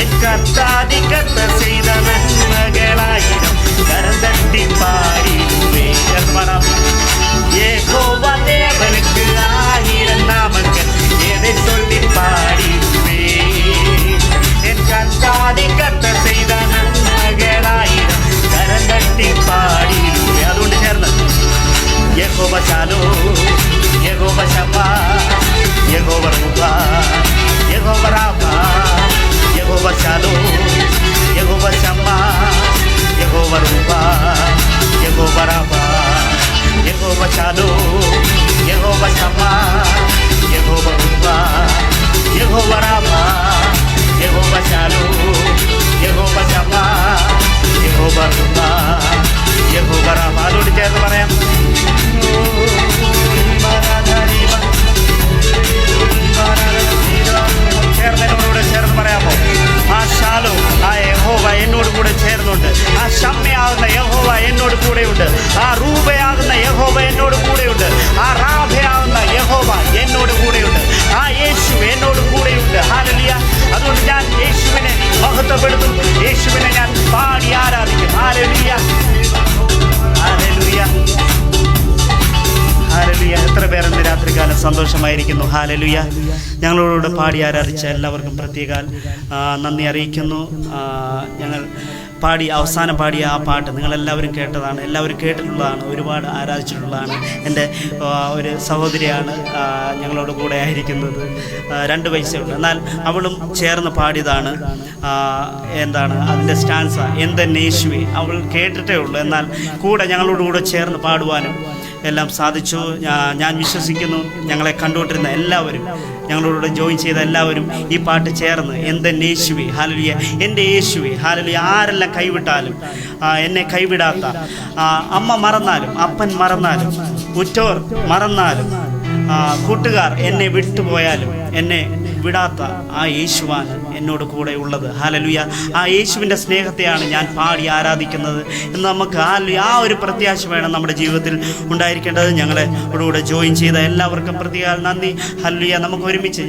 என் கர்த்தாதி கர்த்த செய்த நன்மைகளாயிரம் கரந்தட்டி பாடிடுவே. ஜெர்மனம் யெகோவா தேவனுக்கு 1000 நாமங்கள், எதை சொல்லி பாடிடுவே. என் கர்த்தாதி கர்த்த செய்த நன்மைகளாயிரம் கரந்தட்டி பாடிடுவே. അതുകൊണ്ട് ചേർന്ന് യഹോവ ശാലോം, യഹോവ ശമ്മാ, യഹോവ റുഫാ, യഹോവ റാഫാ. യഹോവ ശാലോം, യഹോവ ശമ്മാ, യഹോവ റുഫാ, യഹോവ റാഫാ. യഹോവ ശാലോം, യഹോവ ശമ്മാ, യഹോവ റുഫാ, യഹോവ റാഫാ. യഹോവ ശാലോം, യഹോവ ശമ്മാ, യഹോവ റുഫാ, യഹോവ റാഫാ. അതോട് ചേർന്ന് പറയാം. ചേർന്നതിനോടുകൂടെ ചേർന്ന് പറയാമോ? ആ ശാലോം, ആ യഹോവ എന്നോട് കൂടെ ചേർന്നുണ്ട്. ആ ശമ്മയാകുന്ന യഹോവ എന്നോട് കൂടെയുണ്ട്. ആ റൂബയാകുന്ന യഹോവ എന്നോട് കൂടെയുണ്ട്. ആ റാഭയാകുന്ന യഹോവ എന്നോട് കൂടെയുണ്ട്. ആ യേശു എന്നോട് കൂടെയുണ്ട്. ഹല്ലേലൂയ. അതുകൊണ്ട് ഞാൻ യേശുവിനെ മഹത്വപ്പെടുത്തും. യേശുവിനെ ഞാൻ പാടി ആരാധിക്കും. Hallelujah, hallelujah, hallelujah. എത്ര പേർ ഇന്ന് രാത്രികാലം സന്തോഷമായിരിക്കുന്നു? ഹല്ലേലൂയ. ഞങ്ങളോട് പാടി ആരാധിച്ച എല്ലാവർക്കും പ്രത്യേക നന്ദി അറിയിക്കുന്നു. ഞങ്ങൾ അവസാനം പാടിയ ആ പാട്ട് നിങ്ങളെല്ലാവരും കേട്ടതാണ്, എല്ലാവരും കേട്ടിട്ടുള്ളതാണ്, ഒരുപാട് ആരാധിച്ചിട്ടുള്ളതാണ്. എൻ്റെ ഒരു സഹോദരിയാണ് ഞങ്ങളോട് കൂടെ ആയിരിക്കുന്നത്. 2 വയസ്സുണ്ട്. എന്നാൽ അവളും ചേർന്ന് പാടിയതാണ്. എന്താണ് അതിൻ്റെ സ്റ്റാൻസ, എന്തെന്നെ യേശുവേ. അവൾ കേട്ടിട്ടേ ഉള്ളൂ. എന്നാൽ കൂടെ ഞങ്ങളോടുകൂടെ ചേർന്ന് പാടുവാനും എല്ലാം സാധിച്ചു. ഞാൻ വിശ്വസിക്കുന്നു ഞങ്ങളെ കണ്ടുകൊണ്ടിരുന്ന എല്ലാവരും, ഞങ്ങളോട് ജോയിൻ ചെയ്ത എല്ലാവരും ഈ പാട്ട് ചേർന്ന് എൻ്റെ യേശുവേ ഹല്ലേലൂയ, എൻ്റെ യേശുവേ ഹല്ലേലൂയ, ആരെല്ലാം കൈവിട്ടാലും എന്നെ കൈവിടാത്ത, അമ്മ മറന്നാലും അപ്പൻ മറന്നാലും ഉറ്റോർ മറന്നാലും കൂട്ടുകാർ എന്നെ വിട്ടുപോയാലും എന്നെ വിടാത്ത ആ യേശുവാണ് എന്നോട് കൂടെ ഉള്ളത്. ഹല്ലേലൂയ, ആ യേശുവിൻ്റെ സ്നേഹത്തെയാണ് ഞാൻ പാടി ആരാധിക്കുന്നത് എന്ന് നമുക്ക് ആ ഒരു പ്രത്യാശ വേണം നമ്മുടെ ജീവിതത്തിൽ ഉണ്ടായിരിക്കേണ്ടത്. ഞങ്ങളെ കൂടെ ജോയിൻ ചെയ്ത എല്ലാവർക്കും പ്രത്യേകം നന്ദി. ഹല്ലേലൂയ. നമുക്ക് ഒരുമിച്ച്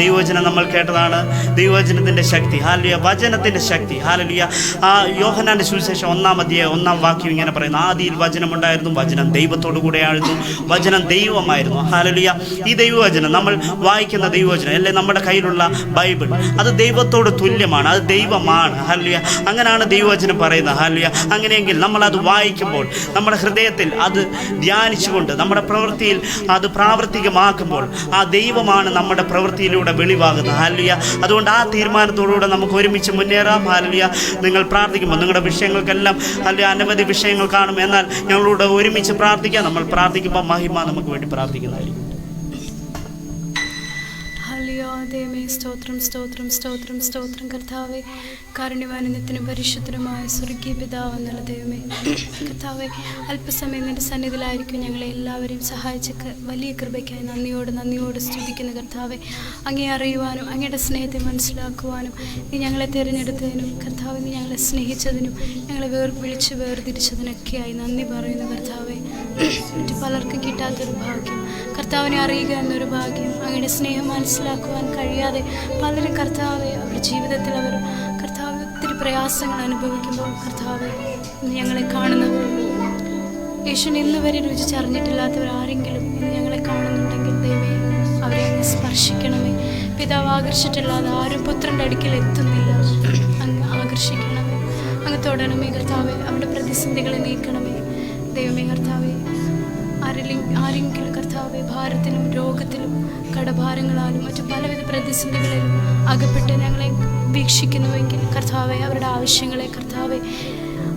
ദൈവവചനം നമ്മൾ കേട്ടതാണ്, ദൈവവചനത്തിൻ്റെ ശക്തി. ഹല്ലേലൂയ, വചനത്തിൻ്റെ ശക്തി. ഹല്ലേലൂയ. യോഹന്നാന്റെ സുവിശേഷം 1-ാം അധ്യായം 1-ാം വാക്യം ഇങ്ങനെ പറയുന്നു, ആദിയിൽ വചനമുണ്ടായിരുന്നു, വചനം ദൈവത്തോടു കൂടെയായിരുന്നു, വചനം ദൈവമായിരുന്നു. ഹല്ലേലൂയ. ഈ ദൈവവചനം നമ്മൾ വായിക്കുന്ന ദൈവവചനം അല്ലെ, നമ്മുടെ കയ്യിലുള്ള ബൈബിൾ, അത് ദൈവത്തോട് തുല്യമാണ്, അത് ദൈവമാണ്. ഹല്ലേലൂയ. അങ്ങനെയാണ് ദൈവവചനം പറയുന്നത്. ഹല്ലേലൂയ. അങ്ങനെയെങ്കിൽ നമ്മൾ അത് വായിക്കുമ്പോൾ നമ്മുടെ ഹൃദയത്തിൽ അത് ധ്യാനിച്ചുകൊണ്ട് നമ്മുടെ പ്രവൃത്തിയിൽ അത് പ്രാവർത്തികമാക്കുമ്പോൾ ആ ദൈവമാണ് നമ്മുടെ പ്രവൃത്തിയിലൂടെ വെളിവാകുന്നത്. ഹല്ലേലൂയ. അതുകൊണ്ട് ആ തീരുമാനത്തോടുകൂടെ നമുക്ക് ഒരുമിച്ച് മുന്നേറാം. ഹല്ലേലൂയ. നിങ്ങൾ പ്രാർത്ഥിക്കുമ്പോൾ നിങ്ങളുടെ വിഷയങ്ങൾക്കെല്ലാം അല്ലെങ്കിൽ അനവധി വിഷയങ്ങൾ കാണും, എന്നാൽ ഞങ്ങളോട് ഒരുമിച്ച് പ്രാർത്ഥിക്കാം. നമ്മൾ പ്രാർത്ഥിക്കുമ്പോൾ മഹിമ നമുക്ക് വേണ്ടി പ്രാർത്ഥിക്കുന്നതായിരിക്കും. ദൈവമേ, സ്തോത്രം സ്തോത്രം സ്തോത്രം സ്തോത്രം. കർത്താവെ, കാരുണ്യവാനന്ദത്തിനും പരിശുദ്ധനുമായ സ്വർഗീയ പിതാവ് എന്നുള്ള ദൈവമേ, കർത്താവെ, അല്പസമയം നിന്റെ സന്നിധിയിലായിരിക്കും ഞങ്ങളെ എല്ലാവരെയും സഹായിച്ച വലിയ കൃപയ്ക്കായി നന്ദിയോട് സ്തുതിക്കുന്ന കർത്താവെ. അങ്ങേ അറിയുവാനും അങ്ങയുടെ സ്നേഹത്തെ മനസ്സിലാക്കുവാനും നീ ഞങ്ങളെ തിരഞ്ഞെടുത്തതിനും കർത്താവ് നീ ഞങ്ങളെ സ്നേഹിച്ചതിനും ഞങ്ങളെ വിളിച്ച് വേർതിരിച്ചതിനൊക്കെയായി നന്ദി പറയുന്നു കർത്താവെ. മറ്റു പലർക്കും കിട്ടാത്തൊരു ഭാഗ്യം, കർത്താവിനെ അറിയുക എന്നൊരു ഭാഗ്യം, അങ്ങയുടെ സ്നേഹം മനസ്സിലാക്കുവാൻ കഴിയാതെ പലരും കർത്താവെ അവരുടെ ജീവിതത്തിൽ അവർ കർത്താവ് ഒത്തിരി പ്രയാസങ്ങൾ അനുഭവിക്കുമ്പോൾ കർത്താവെ ഇന്ന് ഞങ്ങളെ കാണുന്നവർ, യേശുവിനെ ഇന്ന് വരെ രുചിച്ചറിഞ്ഞിട്ടില്ലാത്തവർ ആരെങ്കിലും ഇന്ന് ഞങ്ങളെ കാണുന്നുണ്ടെങ്കിൽ ദൈവമേ അവരെ അങ്ങ് സ്പർശിക്കണമേ. പിതാവ് ആകർഷിച്ചിട്ടില്ലാതെ ആരും പുത്രൻ്റെ അടുക്കൽ എത്തുന്നില്ല, അങ്ങ് ആകർഷിക്കണമേ, അങ്ങ് തൊടണമേ കർത്താവെ. അവരുടെ പ്രതിസന്ധികളെ നീക്കണമേ ദൈവമേ. കർത്താവെ, ആരെങ്കിലും കർത്താവെ ഭാരത്തിലും രോഗത്തിലും കടഭാരങ്ങളാലും മറ്റു പലവിധ പ്രതിസന്ധികളിലും അകപ്പെട്ട് ഞങ്ങളെ വീക്ഷിക്കുന്നുവെങ്കിൽ കർത്താവെ അവരുടെ ആവശ്യങ്ങളെ കർത്താവെ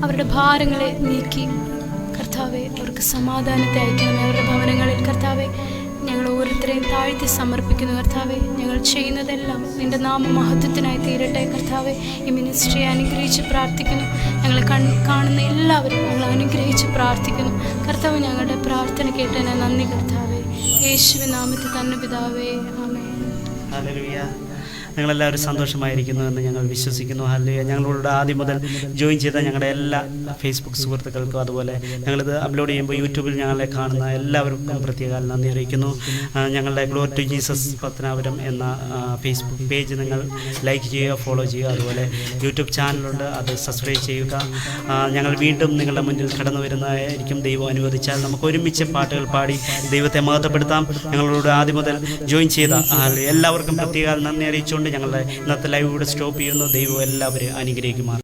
അവരുടെ ഭാരങ്ങളെ നീക്കി കർത്താവെ അവർക്ക് സമാധാനത്തെ അയക്കണമേ. അവരുടെ ഭവനങ്ങളിൽ കർത്താവെ ഞങ്ങൾ ഓരോരുത്തരെയും താഴ്ത്തി സമർപ്പിക്കുന്നു കർത്താവെ. ഞങ്ങൾ ചെയ്യുന്നതെല്ലാം നിൻ്റെ നാമമഹത്വത്തിനായി തീരട്ടെ കർത്താവെ. ഈ മിനിസ്ട്രിയെ അനുഗ്രഹിച്ച് പ്രാർത്ഥിക്കുന്നു. ഞങ്ങളെ കാണുന്ന എല്ലാവരും ഞങ്ങൾ അനുഗ്രഹിച്ച് പ്രാർത്ഥിക്കുന്നു കർത്താവ്. ഞങ്ങളുടെ പ്രാർത്ഥന കേട്ടതിന് നന്ദി കർത്താവെ. യേശുവിൻ നാമത്തിൽ തന്നെ പിതാവേ, ആമേൻ. ഹല്ലേലൂയ. നിങ്ങളെല്ലാവരും സന്തോഷമായിരിക്കുന്നു എന്ന് ഞങ്ങൾ വിശ്വസിക്കുന്നു. ഹല്ലേലൂയ. ഞങ്ങളോട് ആദ്യം മുതൽ ജോയിൻ ചെയ്ത ഞങ്ങളുടെ എല്ലാ ഫേസ്ബുക്ക് സുഹൃത്തുക്കൾക്കും അതുപോലെ ഞങ്ങളിത് അപ്ലോഡ് ചെയ്യുമ്പോൾ യൂട്യൂബിൽ ഞങ്ങളെ കാണുന്ന എല്ലാവർക്കും പ്രത്യേക നന്ദി അറിയിക്കുന്നു. ഞങ്ങളുടെ ഗ്ലോറി ടു ജീസസ് പത്തനാപുരം എന്ന ഫേസ്ബുക്ക് പേജ് നിങ്ങൾ ലൈക്ക് ചെയ്യുക, ഫോളോ ചെയ്യുക. അതുപോലെ യൂട്യൂബ് ചാനലുണ്ട്, അത് സബ്സ്ക്രൈബ് ചെയ്യുക. ഞങ്ങൾ വീണ്ടും നിങ്ങളുടെ മുന്നിൽ കടന്നു വരുന്നതായിരിക്കും. ദൈവം അനുവദിച്ചാൽ നമുക്ക് ഒരുമിച്ച് പാട്ടുകൾ പാടി ദൈവത്തെ മഹത്വപ്പെടുത്താം. ഞങ്ങളോട് ആദ്യം മുതൽ ജോയിൻ ചെയ്ത എല്ലാവർക്കും പ്രത്യേക നന്ദി അറിയിച്ചുകൊണ്ട് ഞങ്ങളുടെ ഇന്നത്തെ ലൈവ് ഇവിടെ സ്റ്റോപ്പ് ചെയ്യുന്നു. ദൈവം എല്ലാവരെയും അനുഗ്രഹിക്കുമാർ.